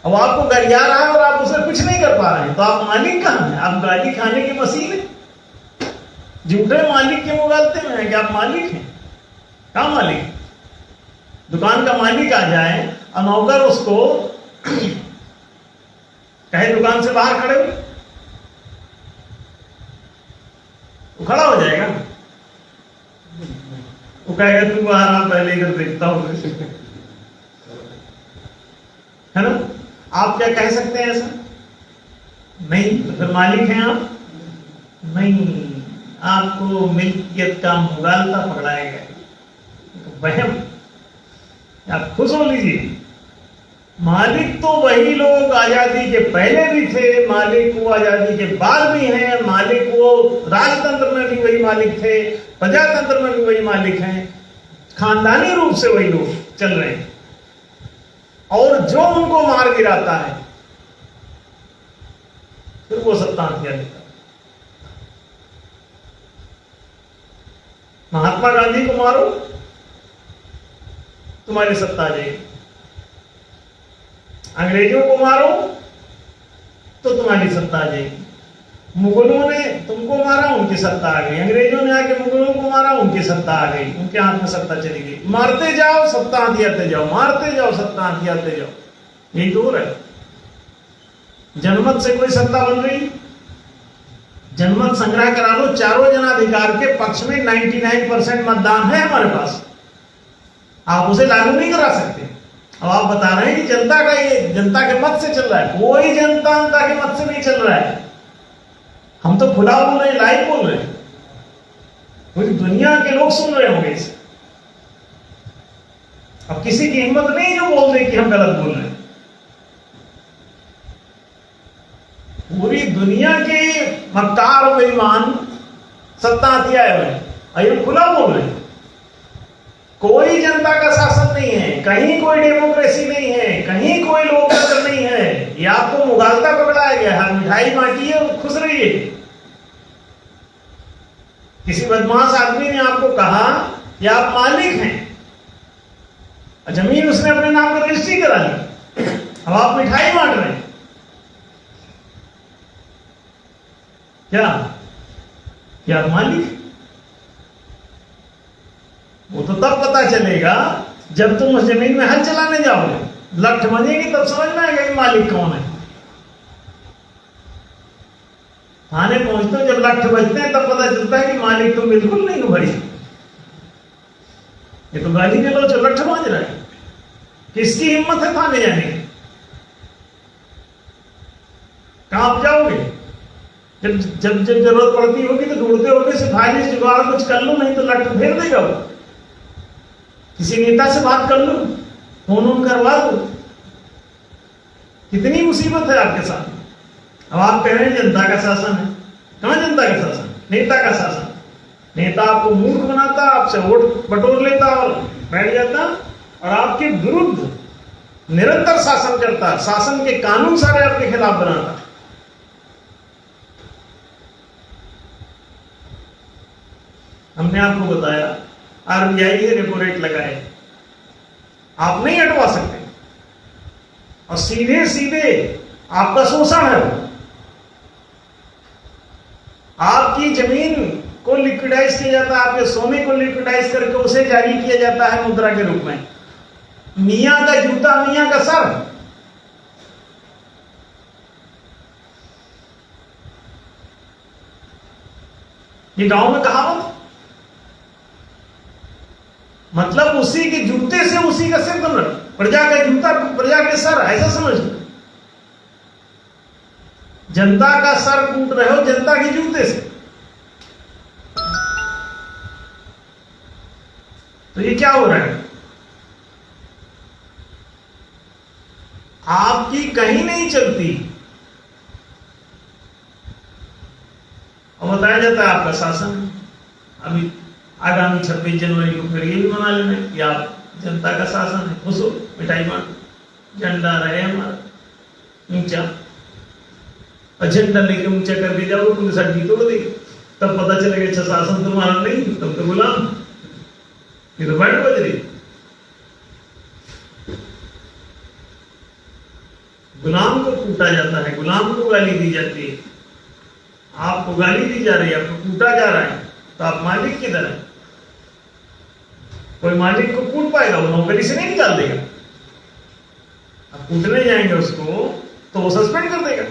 B: अब आपको गरिया रहा है और आप उसे कुछ नहीं कर पा रहे हैं, तो आप मालिक कहां हैं? आप गाली खाने की मशीन है, झूठे मालिक के मुगालते में है कि आप मालिक हैं। कहां मालिक? दुकान का मालिक आ जाए और नौकर उसको कहे दुकान से बाहर खड़े हो, वो खड़ा हो जाएगा, वो कहेगा तू बाहर आ, पहले इधर देखता हूं, है ना? आप क्या कह सकते हैं ऐसा? नहीं। तो फिर मालिक हैं आप नहीं, आपको मिल्कियत का मुगालता पकड़ाएगा, वहम। आप खुश हो लीजिए, मालिक तो वही लोग आजादी के पहले भी थे, मालिक वो आजादी के बाद भी हैं, मालिक वो राजतंत्र में भी वही मालिक थे, प्रजातंत्र में भी वही मालिक हैं, खानदानी रूप से वही लोग चल रहे हैं। और जो उनको मार गिराता है फिर वो सत्ता हथियार लेता है। महात्मा गांधी को मारो, तुम्हारी सत्ता आ जाएगी। अंग्रेजों को मारो तो तुम्हारी सत्ता आ जाएगी। मुगलों ने तुमको मारा, उनकी सत्ता आ गई। अंग्रेजों ने आके मुगलों को मारा, उनकी सत्ता आ गई, उनके हाथ में सत्ता चली गई। मारते जाओ, सत्ता हथियारते जाओ, मारते जाओ, सत्ता हथियारते जाओ, यही दूर है। जनमत से कोई सत्ता बन रही? जनमत संग्रह करा लो, चारों जनाधिकार के पक्ष में 99% मतदान है हमारे पास, आप उसे लागू नहीं करा सकते। अब आप बता रहे हैं कि जनता का ये जनता के मत से चल रहा है, कोई जनता के मत से नहीं चल रहा है। हम तो खुला बोल रहे हैं, लाइव बोल रहे हैं, पूरी दुनिया के लोग सुन रहे होंगे इसे। अब किसी की हिम्मत नहीं जो बोल दे कि हम गलत बोल रहे हैं। पूरी दुनिया के मक्कार बेईमान सत्ता हथियाए हुए हैं, ये खुला बोल रहे हैं। कोई जनता का शासन नहीं है, कहीं कोई डेमोक्रेसी नहीं है, कहीं कोई लोकतंत्र नहीं है। ये आपको मुगालता पकड़ाया गया है, मिठाई बांटिए और खुश रहिए। किसी बदमाश आदमी ने आपको कहा कि आप मालिक हैं, जमीन उसने अपने नाम पर रजिस्ट्री करा ली, अब आप मिठाई बांट रहे हैं। क्या आप मालिक? वो तो तब पता चलेगा जब तुम उस जमीन में हल चलाने जाओगे, लठ बजेगी, तब समझ में आएगा कि मालिक कौन है। थाने पहुंचते हो जब लठ बजते हैं तब पता चलता है कि मालिक तो बिल्कुल नहीं हो भाई, ये तो गाली के लो जो लठ बाज रहा है। किसकी हिम्मत है थाने जाने की? कांप जाओगे। जब जब जब जरूरत पड़ती होगी तो ढूंढते होगे सिफारिश जुगाड़ कुछ कर लो, नहीं तो लट फेर देगा वो। किसी नेता से बात कर लो, फोन ऑन करवा दो। कितनी मुसीबत है आपके साथ। अब आप कह रहे हैं जनता का शासन है। कहां जनता का शासन? नेता का शासन। नेता आपको मूर्ख बनाता, आपसे वोट बटोर लेता और बैठ जाता, और आपके विरुद्ध निरंतर शासन करता, शासन के कानून सारे आपके खिलाफ बनाता। हमने आपको बताया आरबीआई ने रेपो रेट लगाए, आप नहीं हटवा सकते, और सीधे सीधे आपका शोषण है। आपकी जमीन को लिक्विडाइज किया जाता है, आपके सोने को लिक्विडाइज करके उसे जारी किया जाता है मुद्रा के रूप में। मियां का जूता मियां का सर। ये गांव में कहावत, मतलब उसी के जूते से उसी का सिर बन रहा। प्रजा का जूता प्रजा के सर, ऐसा समझ लो। जनता का सर कूट रहे हो जनता के जूते से। तो ये क्या हो रहा है? आपकी कहीं नहीं चलती, और बताया जाता है आपका शासन। अभी आगामी 26 जनवरी को फिर ये भी मना लेना कि आप जनता का शासन है। घुसो, मिठाई बांटो, झंडा रहे हमारा ऊंचा, और झंडा लेके ऊंचा करके जाओ, पुलिस अड्डी तोड़ देगी। तब पता चलेगा अच्छा शासन तुम्हारा नहीं, तब तो गुलाम। ये तो बैंड बज रही। गुलाम को कूटा जाता है, गुलाम को गाली दी जाती है। आपको गाली दी जा रही है, आपको कूटा जा रहा है, तो आप मालिक किधर है? कोई मालिक को कूट पाएगा? वो नौकरी से नहीं निकाल देगा। अब कूटने जाएंगे उसको तो वो सस्पेंड कर देगा,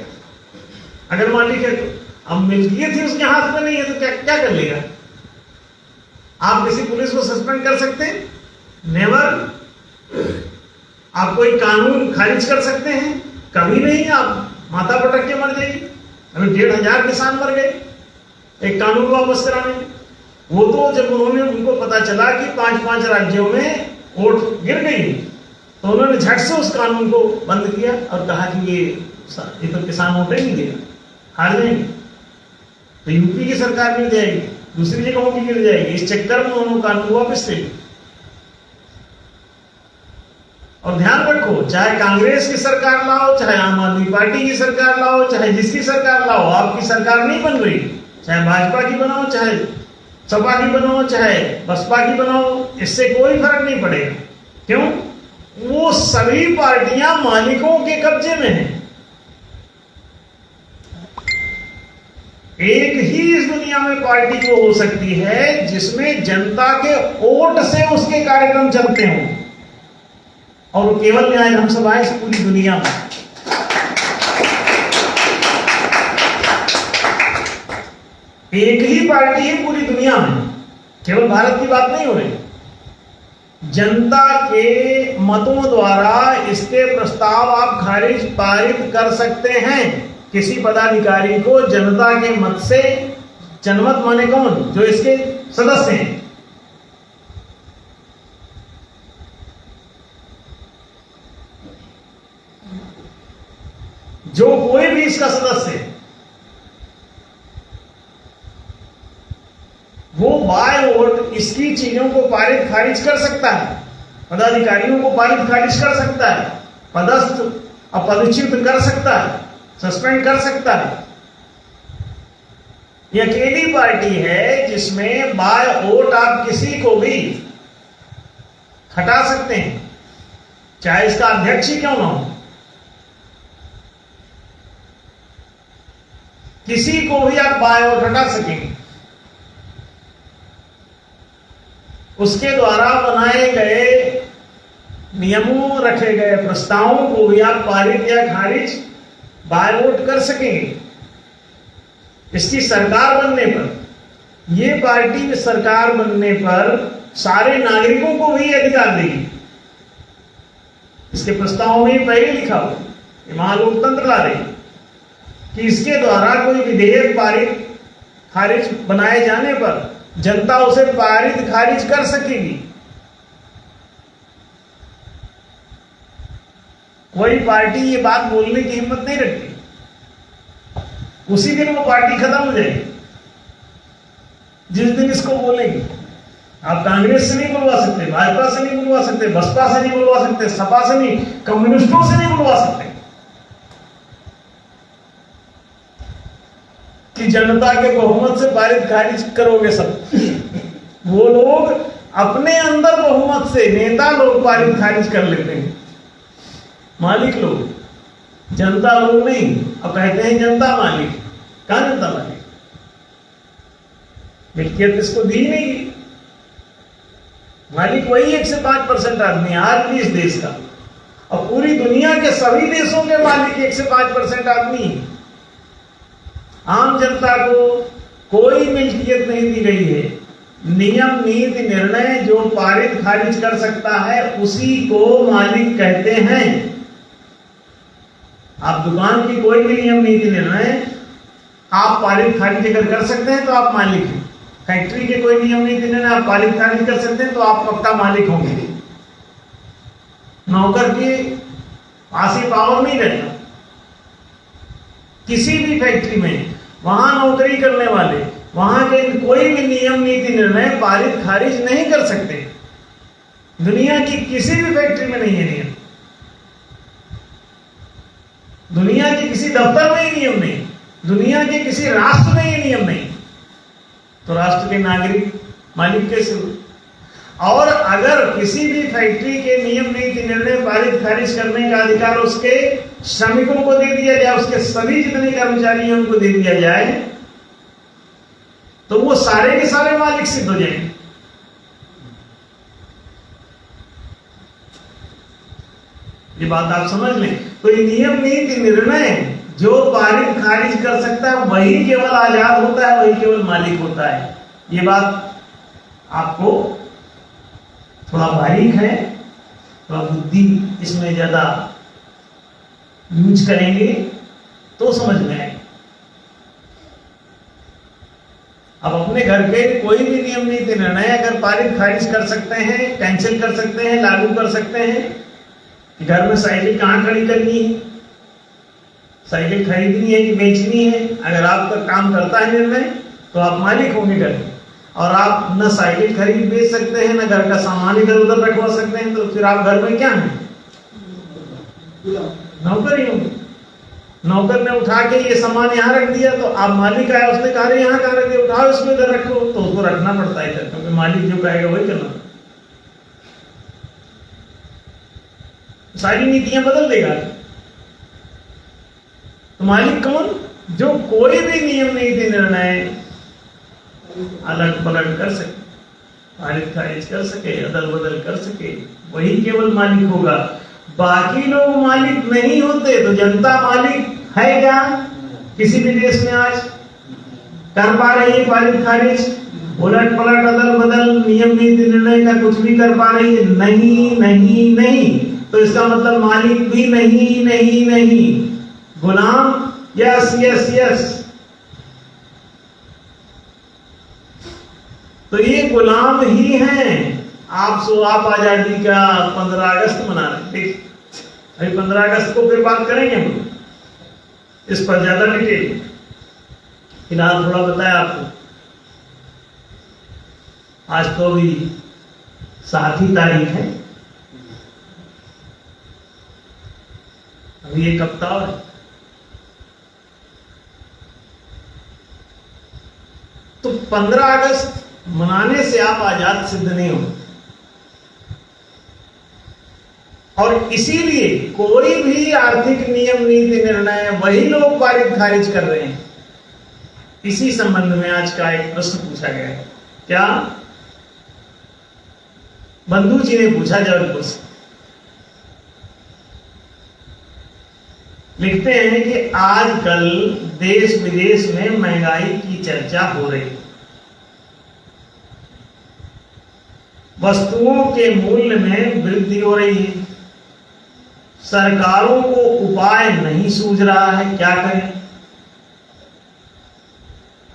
B: अगर मालिक है तो। अब मिल्कियत ही उसके हाथ में नहीं है तो क्या क्या कर लेगा? आप किसी पुलिस को सस्पेंड कर सकते हैं? नेवर। आप कोई कानून खारिज कर सकते हैं? कभी नहीं। आप माथा पटक के मर जाएगी। अभी 1,500 किसान मर गए एक कानून वापस कराने में। वो तो जब उन्होंने उनको पता चला कि 5-5 राज्यों में वोट गिर गई, तो उन्होंने झट से उस कानून को बंद किया और कहा कि ये तो किसान वोट ही नहीं देगा, हार जाएंगे। तो यूपी की सरकार गिर जाएगी, दूसरी जगहों की गिर जाएगी। इस चक्कर में उन्होंने कानून वापस ले लिया। और ध्यान रखो, चाहे कांग्रेस की सरकार लाओ, चाहे आम आदमी पार्टी की सरकार लाओ, चाहे जिसकी सरकार लाओ, आपकी सरकार नहीं बन रही। चाहे भाजपा की बनाओ, चाहे सपा की बनाओ, चाहे बसपा की बनाओ, इससे कोई फर्क नहीं पड़ेगा। क्यों? वो सभी पार्टियां मालिकों के कब्जे में हैं। एक ही इस दुनिया में पार्टी को हो सकती है जिसमें जनता के वोट से उसके कार्यक्रम चलते हों, और वो केवल न्याय धर्म सभाएं से पूरी दुनिया में। एक ही पार्टी है पूरी दुनिया में, केवल भारत की बात नहीं हो रही। जनता के मतों द्वारा इसके प्रस्ताव आप खारिज पारित कर सकते हैं। किसी पदाधिकारी को जनता के मत से, जनमत माने कौन? जो इसके सदस्य हैं, जो कोई भी इसका सदस्य है, वो बाय वोट इसकी चीजों को पारित खारिज कर सकता है, पदाधिकारियों को पारित खारिज कर सकता है, पदस्थ अपदच्युत कर सकता है, सस्पेंड कर सकता है। ये अकेली पार्टी है जिसमें बाय वोट आप किसी को भी हटा सकते हैं, चाहे इसका अध्यक्ष ही क्यों ना हो। किसी को भी आप बाय वोट हटा सकेंगे। उसके द्वारा बनाए गए नियमों, रखे गए प्रस्तावों को भी आप पारित या खारिज बाय वोट कर सकेंगे। इसकी सरकार बनने पर, ये पार्टी सरकार बनने पर सारे नागरिकों को भी अधिकार देगी। इसके प्रस्ताव में पहले लिखा हो, ये महालोकतंत्र ला रही। कि इसके द्वारा कोई विधेयक पारित खारिज बनाए जाने पर जनता उसे पारित खारिज कर सकेगी। कोई पार्टी ये बात बोलने की हिम्मत नहीं रखती, उसी दिन वो पार्टी खत्म हो जाएगी जिस दिन इसको बोलेगी। आप कांग्रेस से नहीं बुलवा सकते, भाजपा से नहीं बुलवा सकते, बसपा से नहीं बुलवा सकते, सपा से नहीं, कम्युनिस्टों से नहीं बुलवा सकते कि जनता के बहुमत से पारित खारिज करोगे सब। वो लोग अपने अंदर बहुमत से नेता लोग पारित खारिज कर लेते हैं, मालिक लोग, जनता लोग नहीं। अब कहते हैं जनता मालिक, कहां जनता मालिक? मिल्कियत इसको दी नहीं। मालिक वही 1 से 5% आदमी है आज भी इस देश का, और पूरी दुनिया के सभी देशों के मालिक 1 से 5% आदमी है। आम जनता को कोई मिल्कियत नहीं दी गई है। नियम नीति निर्णय जो पारित खारिज कर सकता है उसी को मालिक कहते हैं। आप दुकान की कोई भी नियम नीति निर्णय आप पारित खारिज अगर कर सकते हैं तो आप मालिक हैं। फैक्ट्री के कोई नियम नीति निर्णय आप पारित खारिज कर सकते हैं तो आप पक्का मालिक होंगे। नौकर के पास ही पावर नहीं रहता। किसी भी फैक्ट्री में वहां नौकरी करने वाले वहां के कोई भी नियम नीति निर्णय पारित खारिज नहीं कर सकते। दुनिया की किसी भी फैक्ट्री में नहीं है नियम, दुनिया के किसी दफ्तर में ही नियम नहीं, दुनिया के किसी राष्ट्र में ही नियम नहीं, तो राष्ट्र के नागरिक मालिक कैसे हुए? और अगर किसी भी फैक्ट्री के नियम नीति निर्णय पारित खारिज करने का अधिकार उसके श्रमिकों को दे दिया जाए, उसके सभी जितने कर्मचारी हैं उनको दे दिया जाए, तो वो सारे के सारे मालिक सिद्ध हो जाएंगे। ये बात आप समझ लें। कोई नियम नीति निर्णय जो पारित खारिज कर सकता है वही केवल आजाद होता है, वही केवल मालिक होता है। ये बात आपको थोड़ा बारीक है, थोड़ा बुद्धि इसमें ज्यादा यूज करेंगे तो समझ में आएगा। अब अपने घर के कोई भी नियम नीति निर्णय अगर पारित खारिज कर सकते हैं, कैंसिल कर सकते हैं, लागू कर सकते हैं कि घर में साइकिल कहाँ खड़ी करनी है, साइकिल खरीदनी है कि बेचनी है, अगर आपका काम करता है निर्णय तो आप मालिक होंगे घर में। और आप न साइकिल खरीद बेच सकते हैं, न घर का सामान इधर उधर रखवा सकते हैं, तो फिर आप घर में क्या हैं? नौकर ही होंगे। नौकर ने उठा के ये सामान यहाँ रख दिया तो आप मालिक आया, उसने कहा यहाँ कहाँ रख दिया, उठाओ इसको इधर रखो, तो उसको रखना पड़ता है इधर, क्योंकि मालिक जो कहेगा वही करना। सारी नीतियां बदल देगा। तो मालिक कौन? जो कोई भी नियम नीति निर्णय अलग पलट कर सके, पारित खारिज कर सके, अदल बदल कर सके, वही केवल मालिक होगा। बाकी लोग मालिक नहीं होते। तो जनता मालिक है क्या किसी भी देश में? आज कर पा रही है पारित खारिज, उलट पलट अदल बदल नियम नीति निर्णय का कुछ भी कर पा रही है? नहीं नहीं नहीं। तो इसका मतलब मालिक भी नहीं नहीं नहीं, गुलाम। Yes yes yes. तो ये गुलाम ही हैं। आप आजादी का 15 अगस्त मना रहे। देखिए अभी 15 अगस्त को फिर बात करेंगे हम, इस पर ज्यादा डिटेल। फिलहाल थोड़ा बताया आपको। आज तो अभी 7 ही तारीख है, अभी एक हफ्ता और है। तो 15 अगस्त मनाने से आप आजाद सिद्ध नहीं हो। और इसीलिए कोई भी आर्थिक नियम नीति निर्णय वही लोग पारित खारिज कर रहे हैं। इसी संबंध में आज का एक प्रश्न पूछा गया है। क्या? बंधु जी ने पूछा जबलपुर से। लिखते हैं कि आजकल देश विदेश में महंगाई की चर्चा हो रही है, वस्तुओं के मूल्य में वृद्धि हो रही है, सरकारों को उपाय नहीं सूझ रहा है, क्या करें?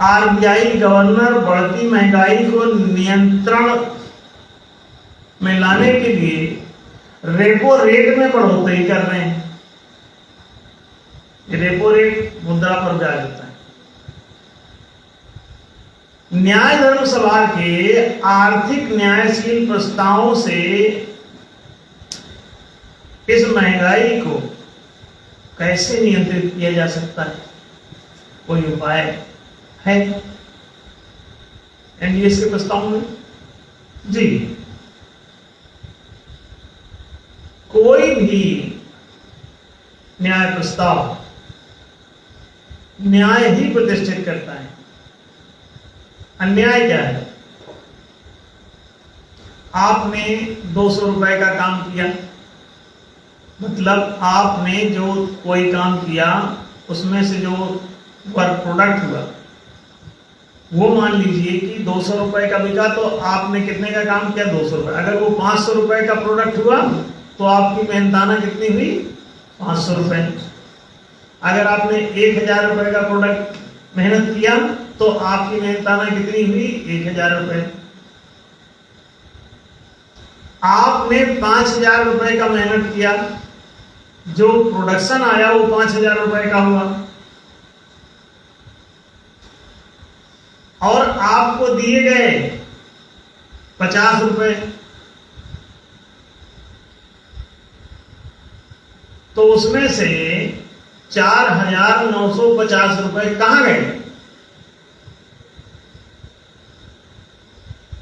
B: आरबीआई गवर्नर बढ़ती महंगाई को नियंत्रण में लाने के लिए रेपो रेट में बढ़ोतरी कर रहे हैं। रेपो रेट मुद्रा पर ब्याज होता है। न्याय धर्म सभा के आर्थिक न्यायशील प्रस्तावों से इस महंगाई को कैसे नियंत्रित किया जा सकता है, कोई उपाय है एनडीएस के प्रस्ताव में? जी, कोई भी न्याय प्रस्ताव न्याय ही प्रतिष्ठित करता है। अन्याय क्या है? आपने 200 रुपए का काम किया, मतलब आपने जो कोई काम किया उसमें से जो वर्क प्रोडक्ट हुआ वो मान लीजिए कि 200 रुपए का बिका, तो आपने कितने का काम किया? 200 रुपए। अगर वो 500 रुपए का प्रोडक्ट हुआ तो आपकी मेहनताना कितनी हुई? 500 रुपए। अगर आपने 1000 रुपए का प्रोडक्ट मेहनत किया तो आपकी मेहनताना कितनी हुई? 1000 रुपए। आपने 5000 रुपए का मेहनत किया, जो प्रोडक्शन आया वो 5000 रुपए का हुआ, और आपको दिए गए 50 रुपए, तो उसमें से 4950 रुपए कहां गए?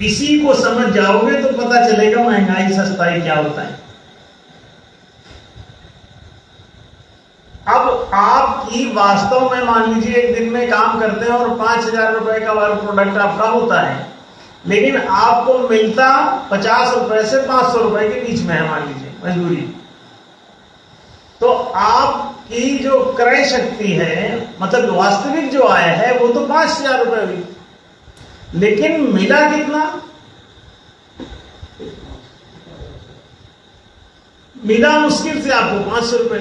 B: इसी को समझ जाओगे तो पता चलेगा महंगाई सस्ताई क्या होता है। अब आपकी वास्तव में मान लीजिए एक दिन में काम करते हैं और 5000 रुपए का वर्क प्रोडक्ट आपका होता है, लेकिन आपको मिलता 50 रुपए से 500 रुपए के बीच में है, मान लीजिए मजदूरी। तो आपकी जो क्रय शक्ति है, मतलब वास्तविक जो आय है, वो तो 5000 रुपए हुई, लेकिन मिला कितना? मिला मुश्किल से आपको 500 रुपए।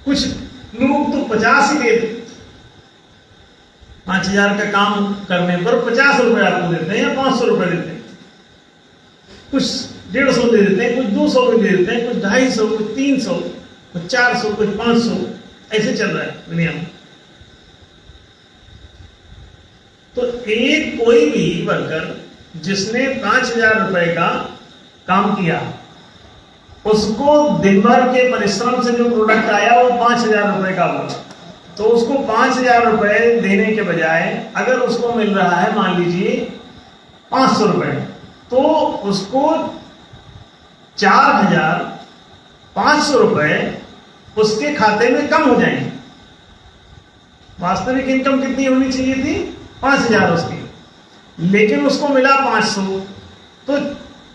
B: कुछ लोग तो 50 ही देते, 5000 का काम करने पर 50 रुपए आपको देते हैं या 500 रुपए देते हैं। कुछ 150 दे देते हैं, कुछ 200 भी दे देते हैं, कुछ 250, कुछ 300, कुछ 400, कुछ 500, ऐसे चल रहा है दुनिया में। तो एक कोई भी वर्कर जिसने 5000 रुपए का काम किया, उसको दिन भर के परिश्रम से जो प्रोडक्ट आया वो 5000 रुपए का हुआ, तो उसको 5000 रुपए देने के बजाय अगर उसको मिल रहा है मान लीजिए 500 रुपए, तो उसको 4500 रुपए उसके खाते में कम हो जाएंगे। वास्तविक इनकम कितनी होनी चाहिए थी? 5000 उसकी, लेकिन उसको मिला 500, तो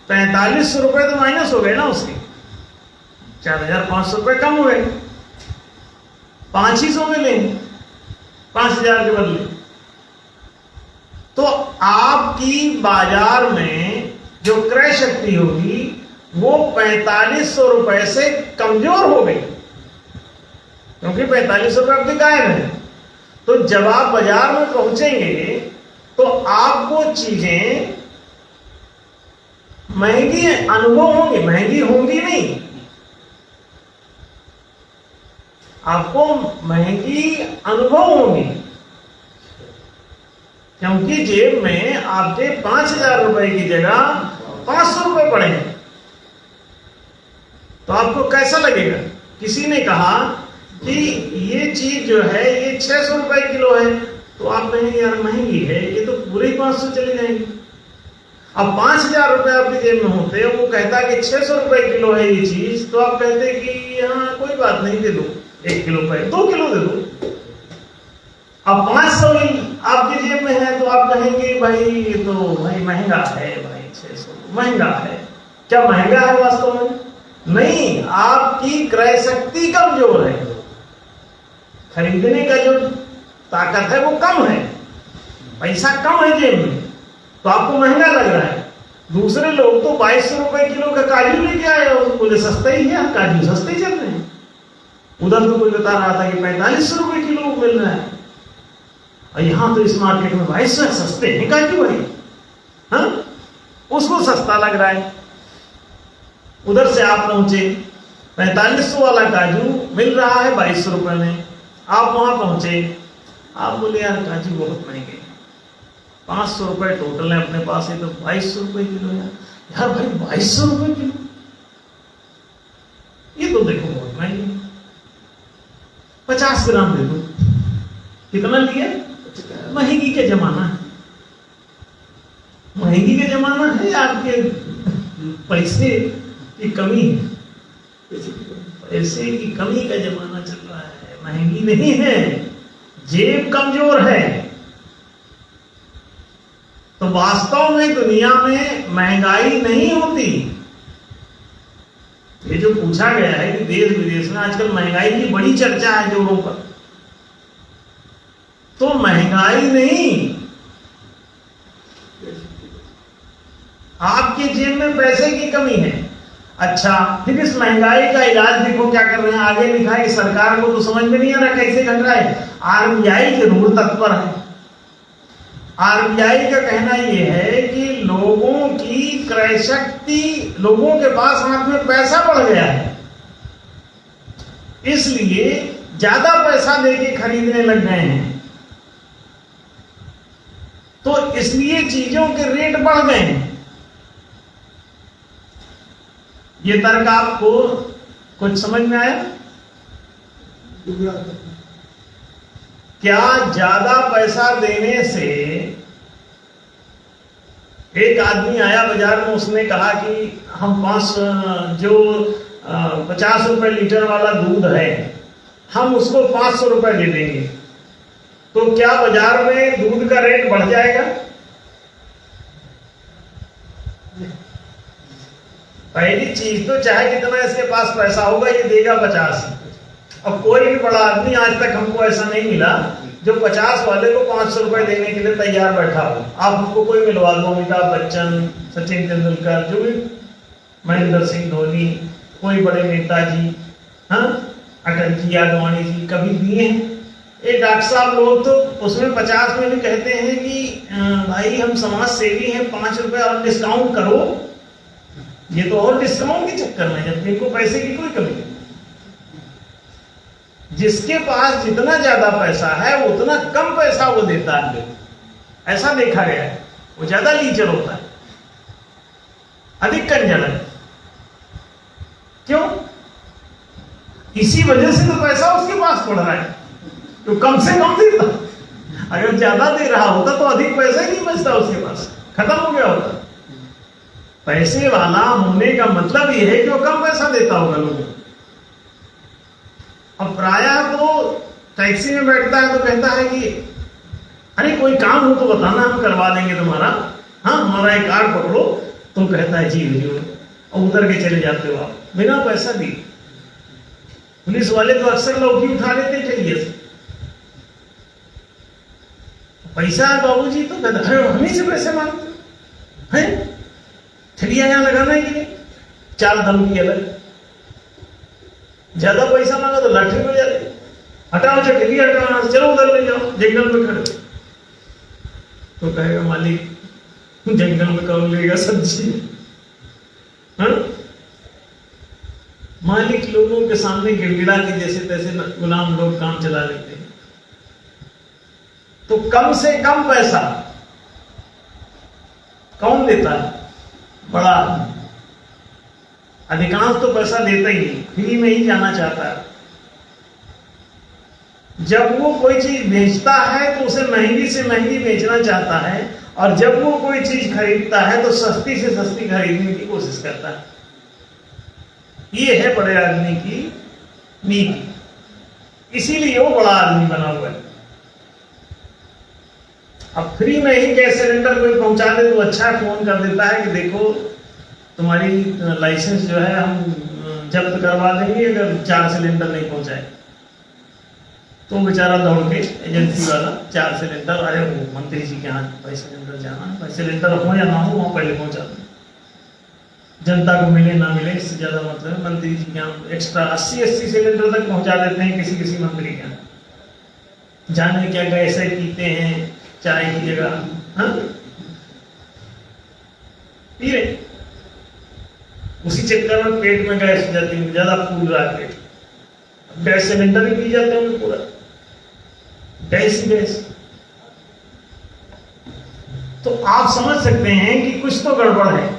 B: 4500 रुपए तो माइनस हो गए ना उसके, 4500 रुपए कम हो गए। 500 मिले 5000 के बदले। तो आपकी बाजार में जो क्रय शक्ति होगी वो 4500 रुपए से कमजोर हो गई, क्योंकि 4500 रुपए आपके गायब है। तो जब आप बाजार में पहुंचेंगे तो आपको चीजें महंगी अनुभव होंगी, महंगी होंगी नहीं, आपको महंगी अनुभव होंगी, क्योंकि जेब में आपके 5000 रुपए की जगह 500 रुपए पड़े हैं। तो आपको कैसा लगेगा? किसी ने कहा कि ये चीज जो है ये 600 रुपए किलो है, तो आप कहेंगे यार महंगी है, ये तो पूरे 500 चले जाएंगे। अब 5000 रुपए आपके जेब में होते, वो कहता कि 600 रुपए किलो है ये चीज, तो आप कहते कि हाँ कोई बात नहीं, दे दो 1 किलो पे 2 किलो दे दो। अब 500 आपके जेब में है तो आप कहेंगे भाई ये तो भाई महंगा है, भाई 600 महंगा है। क्या महंगा है वास्तव में? नहीं, आपकी क्रय शक्ति कमजोर है, खरीदने का जो ताकत है वो कम है, पैसा कम है जेब में, तो आपको महंगा लग रहा है। दूसरे लोग तो 2200 रुपए किलो का काजू लेके आए और बोले सस्ता ही है, काजू सस्ते चल रहे हैं। उधर तो कोई बता रहा था कि 4500 रुपए किलो मिल रहा है। और यहाँ तो इस मार्केट में 2200 सस्ते हैं काजू भाई, हाँ, उसको सस्ता लग रहा है। उधर से आप पहुंचे, 4500 वाला काजू मिल रहा है 2200 रुपए में। आप वहां पहुंचे, आप बोले यार काजू बहुत महंगे, 500 रुपए टोटल है अपने पास, है तो 2200 रुपए किलो। यार भाई 2200 रुपए किलो, ये तो देखो बहुत महंगे, 50 ग्राम दे दो। कितना लिया? महंगी का जमाना है, महंगी का जमाना है, आपके पैसे की कमी है, पैसे की कमी का जमाना चल रहा है, महंगी नहीं है, जेब कमजोर है। तो वास्तव में दुनिया में महंगाई नहीं होती। ये जो पूछा गया है कि देश विदेश में आजकल महंगाई की बड़ी चर्चा है जोरों पर, तो महंगाई नहीं, आपके जेब में पैसे की कमी है। अच्छा, फिर इस महंगाई का इलाज देखो क्या कर रहे हैं, आगे लिखा है कि सरकार को तो समझ में नहीं आ रहा कैसे घट रहा है, आरबीआई जरूर तत्पर है। आरबीआई का कहना यह है कि लोगों की क्रय शक्ति, लोगों के पास हाथ में पैसा बढ़ गया है, इसलिए ज्यादा पैसा देके खरीदने लग गए हैं, तो इसलिए चीजों के रेट बढ़ गए हैं। ये तर्क आपको कुछ समझ में आया? क्या ज्यादा पैसा देने से, एक आदमी आया बाजार में, उसने कहा कि हम 50 रुपए लीटर वाला दूध है, हम उसको 500 रुपए दे देंगे, तो क्या बाजार में दूध का रेट बढ़ जाएगा? पहली चीज तो चाहे कितना इसके पास पैसा होगा, ये देगा 50। अब कोई भी बड़ा आदमी आज तक हमको ऐसा नहीं मिला जो 50 वाले को 500 रुपए देने के लिए तैयार बैठा हो। आप हमको कोई मिलवा दो, अमिताभ बच्चन, सचिन तेंदुलकर, जो भी, महेंद्र सिंह धोनी, कोई बड़े नेताजी, हाँ, अटल जी, आडवाणी जी, कभी दिए हैं? एक डॉक्टर साहब लोग तो उसमें 50 में भी कहते हैं कि भाई हम समाज सेवी हैं, 5 रुपए और डिस्काउंट करो। ये तो और डिस्काउंट के चक्कर में, जबकि इनको पैसे की कोई कमी नहीं। जिसके पास जितना ज्यादा पैसा है उतना कम पैसा वो देता है, ऐसा देखा गया है। वो ज्यादा लीचर होता है, अधिक कंजर है। क्यों? इसी वजह से तो पैसा उसके पास पड़ रहा है, तो कम से कम देता। अगर ज्यादा दे रहा होता तो अधिक पैसा ही नहीं बचता उसके पास, खत्म हो गया होता। पैसे वाला होने का मतलब यह है कि वो कम पैसा देता होगा लोगों को। अब प्रायः तो टैक्सी में बैठता है तो कहता है कि अरे कोई काम हो तो बताना, हम करवा देंगे तुम्हारा, हाँ हमारा एक कार्ड पकड़ो। तो कहता है जी जरूर, और उतर के चले जाते हो आप बिना पैसा दिए। पुलिस वाले तो अक्सर लौकी उठा लेते चाहिए से। पैसा है बाबूजी, तो कहता है हम ही से पैसे मांगते हैं, ठगिया यहां लगाना है कि नहीं, चाल धमकी अलग। ज्यादा पैसा मांगा तो लाठी हो जाती, हटाओ ठगी, हटाओ, चलो उधर ले जाओ, जंगल में खड़े। तो कहेगा मालिक जंगल में कौन लेगा सब्जी, हाँ? मालिक लोगों के सामने गिड़गिड़ा के जैसे तैसे गुलाम लोग काम चला लेते हैं। तो कम से कम पैसा कौन देता है? बड़ा आदमी। अधिकांश तो पैसा देता ही नहीं, फ्री में ही जाना चाहता है। जब वो कोई चीज बेचता है तो उसे महंगी से महंगी बेचना चाहता है, और जब वो कोई चीज खरीदता है तो सस्ती से सस्ती खरीदने की कोशिश करता है। ये है बड़े आदमी की नीति, इसीलिए वो बड़ा आदमी बना हुआ है। अब फ्री में ही गैस सिलेंडर कोई पहुंचा दे तो अच्छा, फोन कर देता है कि देखो तुम्हारी लाइसेंस जो है हम जब्त करवा देंगे अगर 4 सिलेंडर नहीं पहुंचाए। तो बेचारा दौड़ के एजेंसी वाला 4 सिलेंडर, अरे वो मंत्री जी के यहाँ भाई सिलेंडर जाना है, भाई सिलेंडर हो या ना हो वहां पहले पहुंचा दो। जनता को मिले ना मिले इससे ज्यादा मतलब है। मंत्री जी के यहाँ एक्स्ट्रा 80 सिलेंडर तक पहुंचा देते हैं किसी किसी मंत्री के यहाँ। जाने क्या गैस है पीते हैं चाय की जगह, हाँ पी रहे, उसी चक्कर में पेट में गैस हो जाती है, ज्यादा फूल रहा है पेट, गैस सिलेंडर ही पी जाते होंगे पूरा, गैस ही गैस। तो आप समझ सकते हैं कि कुछ तो गड़बड़ है।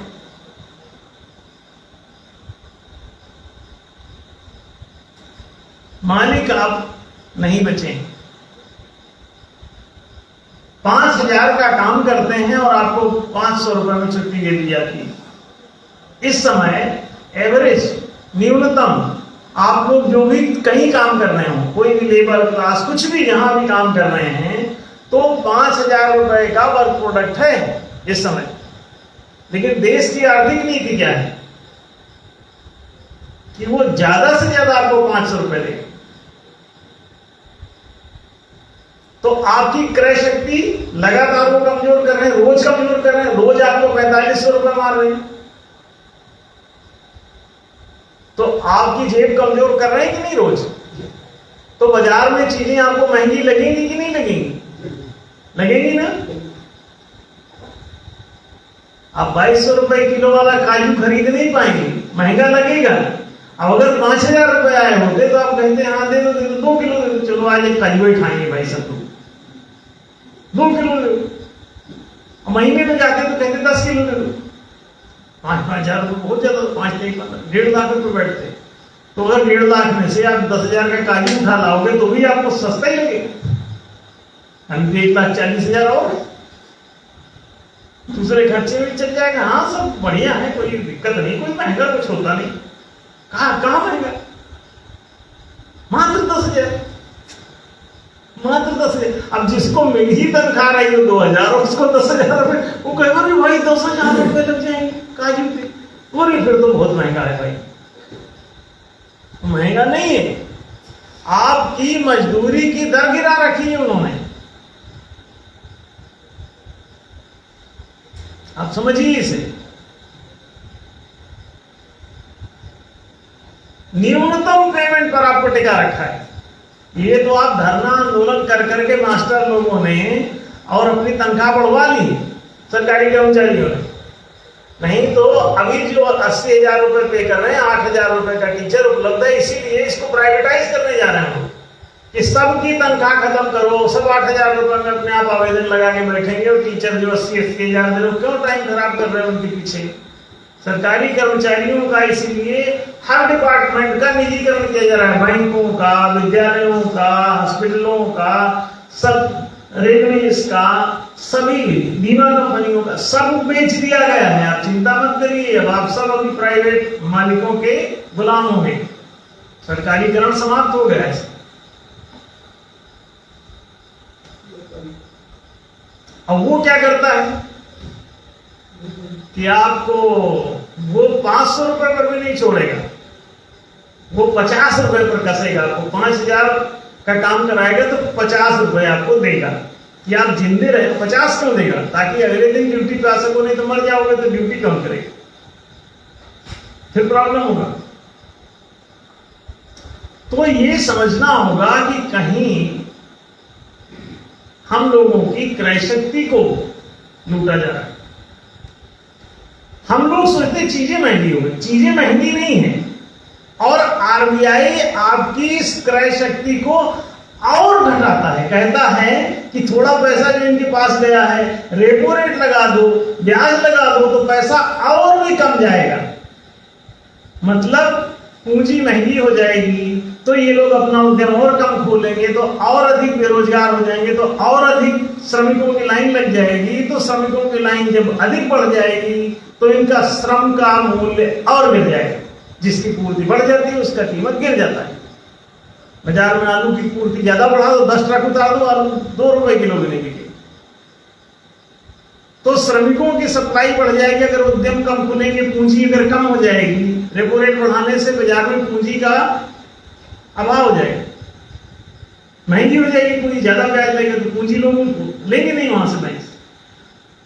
B: मालिक आप नहीं बचे, 5,000 का काम करते हैं और आपको 500 रुपए में छुट्टी दे दी जाती है। इस समय एवरेज न्यूनतम आप लोग जो भी कहीं काम कर रहे हो, कोई भी लेबर क्लास कुछ भी जहां भी काम कर रहे हैं, तो 5,000 रुपए का वर्क प्रोडक्ट है इस समय। लेकिन देश की आर्थिक नीति क्या है कि वो ज्यादा से ज्यादा आपको 500 रुपए देगा। तो आपकी क्रय शक्ति लगातार वो कमजोर कर रहे हैं, रोज कमजोर कर रहे हैं, रोज आपको 4500 रुपए मार रहे हैं। तो आपकी जेब कमजोर कर रहे हैं कि नहीं रोज? तो बाजार में चीजें आपको महंगी लगेंगी कि नहीं लगेंगी? लगेंगी ना। आप 2200 रुपए किलो वाला काजू खरीद नहीं पाएंगे, महंगा लगेगा। अब अगर 5,000 रुपए आए होते तो आप कहते हैं हाँ दे दो 2 किलो दे दो, चलो आज एक काजू ही खाएंगे भाई सब लोग, 2 किलो दे दो। महीने में जाते तो कहते 10 किलो दे दो। 5,000 रुपये बहुत ज्यादा, 5 नहीं 1.5 लाख रुपए बैठते। तो अगर 1.5 लाख में से आप 10,000 का काजू उठा लाओगे तो भी आपको सस्ता ही लगेगा। हम 1,40,000 और दूसरे खर्चे में चल जाएगा। हाँ सब बढ़िया है, कोई दिक्कत नहीं, कोई महंगा कुछ होता नहीं। कहाँ महंगा? मात्र 10,000, मात्र 10,000। अब जिसको मिल ही तनख्वाह रही हो 2,000 और उसको 10,000 रुपए, वो कहेगा अरे भाई 10,000 रुपए लग जाएंगे काजू पे, और फिर तो बहुत महंगा है भाई। महंगा नहीं है, आपकी मजदूरी की दर गिरा रखी है उन्होंने। आप समझिए इसे। न्यूनतम पेमेंट पर आपको टिका रखा है। ये तो आप धरना आंदोलन कर करके मास्टर लोगों ने और अपनी तनख्वाह बढ़वा ली सरकारी कर्मचारियों ने। नहीं तो अभी जो 80,000 रुपए पे कर रहे हैं, 8,000 रुपए का टीचर उपलब्ध है, इसीलिए इसको प्राइवेटाइज करने जा रहे हैं कि सबकी तनख्वाह खत्म करो, सब 8,000 रुपए में अपने आप आवेदन लगा के बैठेंगे और टीचर जो 80,000 दे रहे हो क्यों टाइम खराब कर रहे हो उनके पीछे। सरकारी कर्मचारियों का इसीलिए हर डिपार्टमेंट का निजीकरण किया जा रहा है, बैंकों का, विद्यालयों का, हॉस्पिटलों का, सब रेलवेज का, सभी बीमा कंपनियों का, सब बेच दिया गया है। आप चिंता मत करिए, अब आप सब अभी प्राइवेट मालिकों के गुलाम होंगे। सरकारीकरण समाप्त हो गया है। अब वो क्या करता है कि आपको वो 500 रुपए पर भी नहीं छोड़ेगा, वो 50 रुपए पर कसेगा। आपको 5,000 का काम कराएगा तो 50 रुपए आपको देगा कि आप जिंदे रहे। 50 क्यों देगा? ताकि अगले दिन ड्यूटी पे आ सको, नहीं तो मर जाओगे तो ड्यूटी कम करेगा, फिर प्रॉब्लम होगा। तो ये समझना होगा कि कहीं हम लोगों की क्रय शक्ति को लूटा जा रहा है। हम लोग सोचते चीजें महंगी हो गई, चीजें महंगी नहीं है। और आरबीआई आपकी इस क्रय शक्ति को और घटाता है, कहता है कि थोड़ा पैसा जो इनके पास गया है, रेपो रेट लगा दो, ब्याज लगा दो तो पैसा और भी कम जाएगा। मतलब पूंजी महंगी हो जाएगी तो ये लोग अपना उद्यम और कम खोलेंगे, तो और अधिक बेरोजगार हो जाएंगे, तो और अधिक श्रमिकों की लाइन लग जाएगी। तो श्रमिकों की लाइन जब अधिक बढ़ जाएगी तो इनका श्रम का मूल्य और गिर जाएगा। जिसकी पूर्ति बढ़ जाती है उसका कीमत गिर जाता है। बाजार में आलू की पूर्ति ज्यादा बढ़ा दो, 10 ट्रक उतार दो, आलू 2 रुपए किलो भी नहीं बिकेगी। तो श्रमिकों की सप्लाई बढ़ जाएगी। अगर उद्यम कम खुलेंगे, पूंजी अगर कम हो जाएगी, रेपो रेट बढ़ाने से बाजार में पूंजी का अभाव हो जाएगा, महंगी हो जाएगी पूंजी, ज्यादा ब्याज लेंगे तो पूंजी लोग लेंगे नहीं वहां से बैंक से।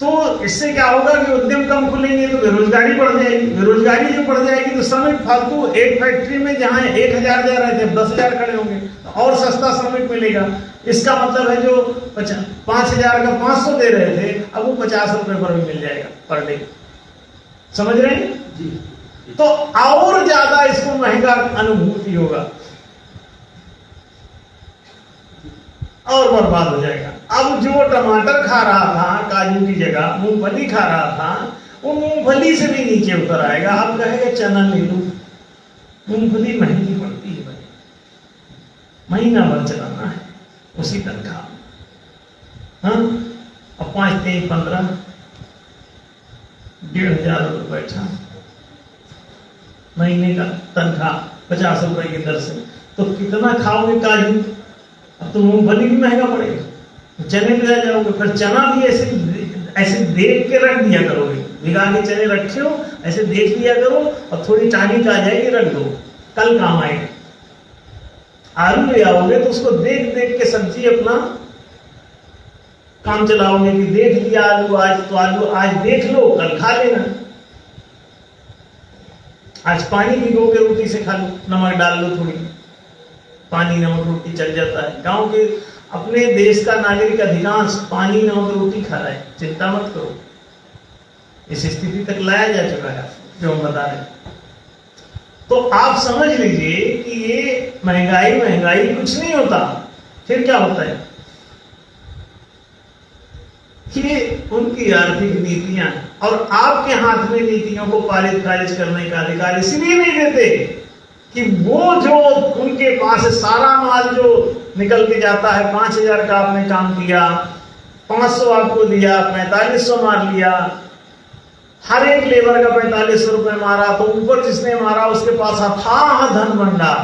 B: तो इससे क्या होगा कि उद्यम कम खुलेंगे तो बेरोजगारी बढ़ जाएगी, बेरोजगारी जब बढ़ जाएगी तो श्रमिक फालतू एक फैक्ट्री में जहां 1,000 जा रहे थे 10,000 खड़े होंगे, तो और सस्ता श्रमिक मिलेगा। इसका मतलब है जो 5,000 का 500 दे रहे थे अब वो 50 रुपए पर भी मिल जाएगा पर डे। समझ रहे हैं
C: जी।
B: तो और ज्यादा इसको महंगा अनुभूति होगा और बर्बाद हो जाएगा। अब जो टमाटर खा रहा था काजू की जगह मूंगफली खा रहा था, वो मूंगफली से भी नीचे उतर आएगा। आप कहेंगे चना ले लो, मूंगफली महंगी पड़ती है भाई, महीना भर चलाना है उसी तनख्वाह। हाँ, अब 5 3 15 1,500 रुपये बैठा महीने का तनख्वाह 50 रुपए की दर से, तो कितना खाओगे काजू? अब तो मूंगफली भी महंगा पड़ेगा, चने भी आ जाओगे। फिर चना भी ऐसे देख के रख दिया करोगे, भिगा के चने रखे हो ऐसे देख लिया करो और थोड़ी टाइमिंग आ जाएगी रख दो, कल काम आएगा। आलू ले आओगे तो उसको देख देख के सब्जी अपना काम चलाओगे कि देख लिया आलू आज, तो आलू आज देख लो कल खा लेना। आज पानी भिगो के रोटी से खा लो, नमक डाल लो थोड़ी, पानी नमक रोटी चल जाता है। गांव के अपने देश का नागरिक अधिकांश पानी नमक रोटी खा रहा है, चिंता मत करो। इस स्थिति तक लाया जा चुका है जो हम बता रहे हैं। तो आप समझ लीजिए कि ये महंगाई कुछ नहीं होता। फिर क्या होता है कि उनकी आर्थिक नीतियां, और आपके हाथ में नीतियों को पारित खारिज करने का अधिकार इसलिए नहीं देते कि वो जो उनके पास सारा माल जो निकल के जाता है, 5,000 का आपने काम किया, 500 आपको दिया, 4500 मार लिया, हर एक लेबर का 4500 रुपए मारा, तो ऊपर जिसने मारा उसके पास अथाह धन भंडार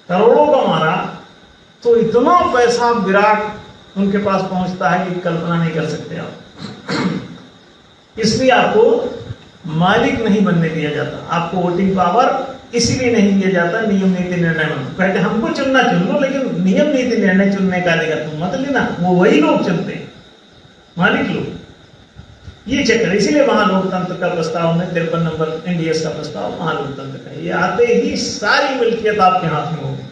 B: करोड़ों का मारा, तो इतना पैसा विराट उनके पास पहुंचता है कि कल्पना नहीं कर सकते आप। इसलिए आपको मालिक नहीं बनने दिया जाता, आपको वोटिंग पावर इसीलिए नहीं दिया जाता। नियम नीति निर्णय में कहते हमको चुनना चुन लो, लेकिन नियम नीति निर्णय चुनने का अधिकार तुम मत लेना, वो वही लोग चुनते हैं, मालिक लोग। ये चक्कर, इसीलिए महालोकतंत्र का प्रस्ताव में 53 नंबर एनडीएस का प्रस्ताव महालोकतंत्र का, ये आते ही सारी मिल्कियत आपके हाथ में होगी।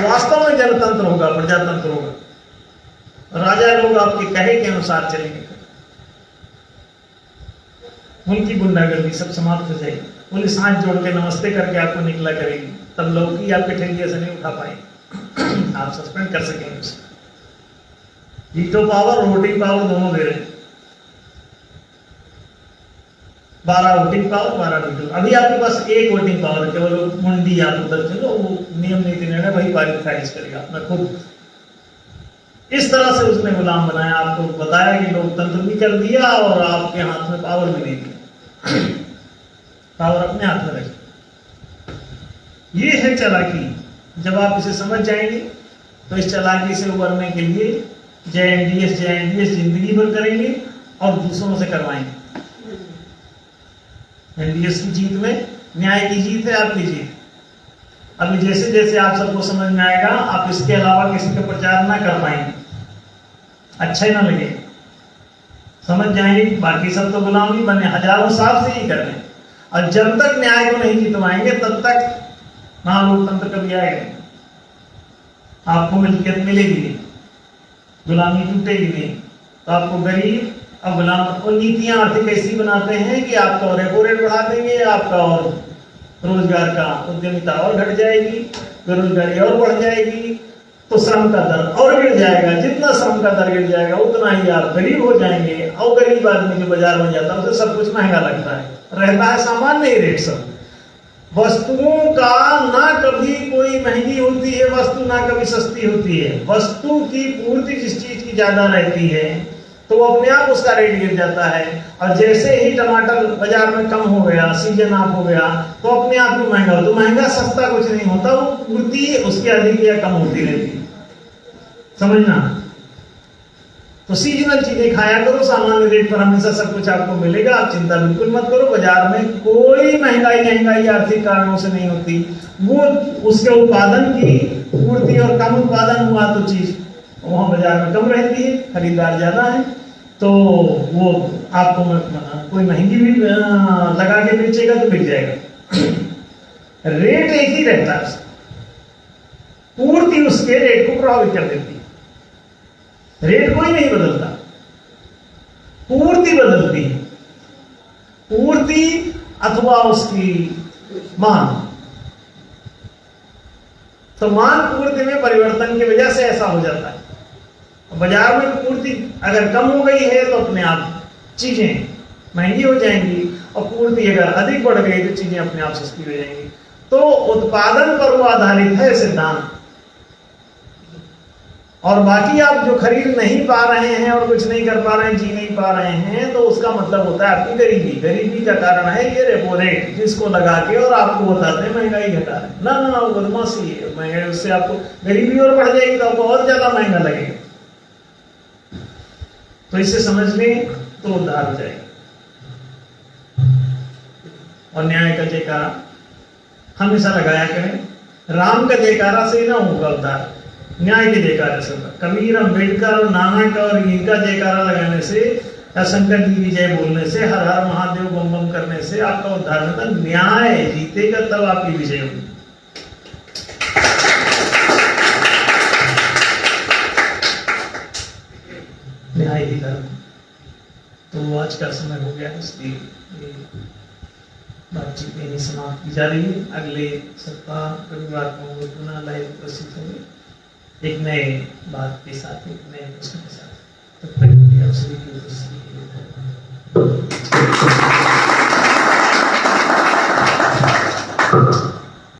B: वास्तव में जनतंत्र होगा, प्रजातंत्र होगा। राजा लोग आपके कहे के अनुसार चलेंगे, उनकी गुंडागर्दी सब समाप्त हो जाएगी। पुलिस हाथ जोड़ के नमस्ते करके आपको निकला करेगी, तब लोग ही आपके ठेलिए से नहीं उठा पाएंगे, आप सस्पेंड कर सकेंगे उसे। वीटो पावर और वोटिंग पावर दोनों दे रहे हैं, 12 वोटिंग पावर 12 वीटो। अभी आपके पास एक वोटिंग पावर, केवल मुंडी आप उधर चलो, वो नियम नीति निर्णय वही पारित खारिज करेगा अपना खुद। इस तरह से उसने गुलाम बनाया, आपको बताया कि लोकतंत्र भी कर दिया और आपके हाथ में पावर भी नहीं दिया, पावर अपने हाथ में रखी। ये है चालाकी। जब आप इसे समझ जाएंगे तो इस चालाकी से उबरने के लिए जय एनडीएस जिंदगी भर करेंगे और दूसरों से करवाएंगे। एनडीएस की जीत में न्याय की जीत है, आपकी जीत। अभी जैसे जैसे आप सबको समझ में आएगा, आप इसके अलावा किसी का प्रचार ना कर पाएंगे, अच्छा ही ना लगे, समझ जाएंगे बाकी सब तो गुलामी बने, हजारों साल से ही कर रहे हैं। और जब तक न्याय को नहीं जितवाएंगे तब तक महालोकतंत्र कभी आएगा, आपको मिल्कियत मिलेगी नहीं, गुलामी टूटेगी नहीं। तो आपको गरीब और गुलाम, और नीतियां आर्थिक ऐसी बनाते हैं कि आपका रेपो रेट बढ़ा देंगे, आपका और रोजगार का उद्यमिता और घट जाएगी, बेरोजगारी और बढ़ जाएगी, तो श्रम का दर और गिर जाएगा। जितना श्रम का दर गिर जाएगा उतना ही आप गरीब हो जाएंगे। और गरीब आदमी जो बाजार में जाता है उसे सब कुछ महंगा लगता है, रहता है सामान्य ही रेट सब। वस्तुओं का ना कभी कोई महंगी होती है वस्तु, ना कभी सस्ती होती है। वस्तु की पूर्ति जिस चीज की ज्यादा रहती है तो वो अपने आप उसका रेट गिर जाता है। और जैसे ही टमाटर बाजार में कम हो गया, सीजन ऑफ हो गया, तो अपने आप ही महंगा हो। तो महंगा सस्ता कुछ नहीं होता, वो पूर्ति उसकी अधिक या कम होती रहती है, समझना। तो सीजनल चीजें खाया करो, सामान्य रेट पर हमेशा सब कुछ आपको मिलेगा, आप चिंता बिल्कुल मत करो। बाजार में कोई महंगाई आर्थिक कारणों से नहीं होती, वो उसके उत्पादन की पूर्ति और कम उत्पादन हुआ तो चीज वहां बाजार में कम रहती है, खरीदार ज्यादा है, तो वो आपको कोई महंगी भी लगा के बेचेगा तो बिक जाएगा। रेट एक ही रहता है, पूर्ति उसके रेट को प्रभावित कर देती है। रेट कोई नहीं बदलता, पूर्ति बदलती है, पूर्ति अथवा उसकी मांग। तो मांग पूर्ति में परिवर्तन की वजह से ऐसा हो जाता है। बाजार में पूर्ति अगर कम हो गई है तो अपने आप चीजें महंगी हो जाएंगी, और पूर्ति अगर अधिक बढ़ गई तो चीजें अपने आप सस्ती हो जाएंगी। तो उत्पादन पर वो आधारित है सिद्धांत। और बाकी आप जो खरीद नहीं पा रहे हैं और कुछ नहीं कर पा रहे हैं, जी नहीं पा रहे हैं, तो उसका मतलब होता है आपकी गरीबी। गरीबी का कारण है ये रेपो रेट, जिसको लगा के और आपको बताते हैं महंगाई घटा रहे हैं। ना वो बदमाशी है, महंगाई उससे आपको गरीबी और बढ़ जाएगी तो आपको और ज्यादा महंगा लगेगा। तो इसे समझ लें तो उद्धार हो जाएगा। और न्याय का जयकारा हमेशा लगाया करें। राम का जयकारा से ना होगा उद्धार, न्याय के जयकारे से होगा। कबीर, अम्बेडकर और नानक और इनका जयकारा लगाने से, शंकर जी की जय बोलने से, हर हर महादेव बम बम करने से आपका उद्धार होता। न्याय जीतेगा तब आपकी विजय होगी। न्याय ही धर्म। तो आज का समय हो गया, इसलिए बातचीत यही समाप्त की जा रही है। अगले सप्ताह रविवार को पुनः लाइव प्रस्तुत होंगे एक नए बात के साथ, एक नए प्रश्न के साथ। तब तक आप सभी की उपस्थिति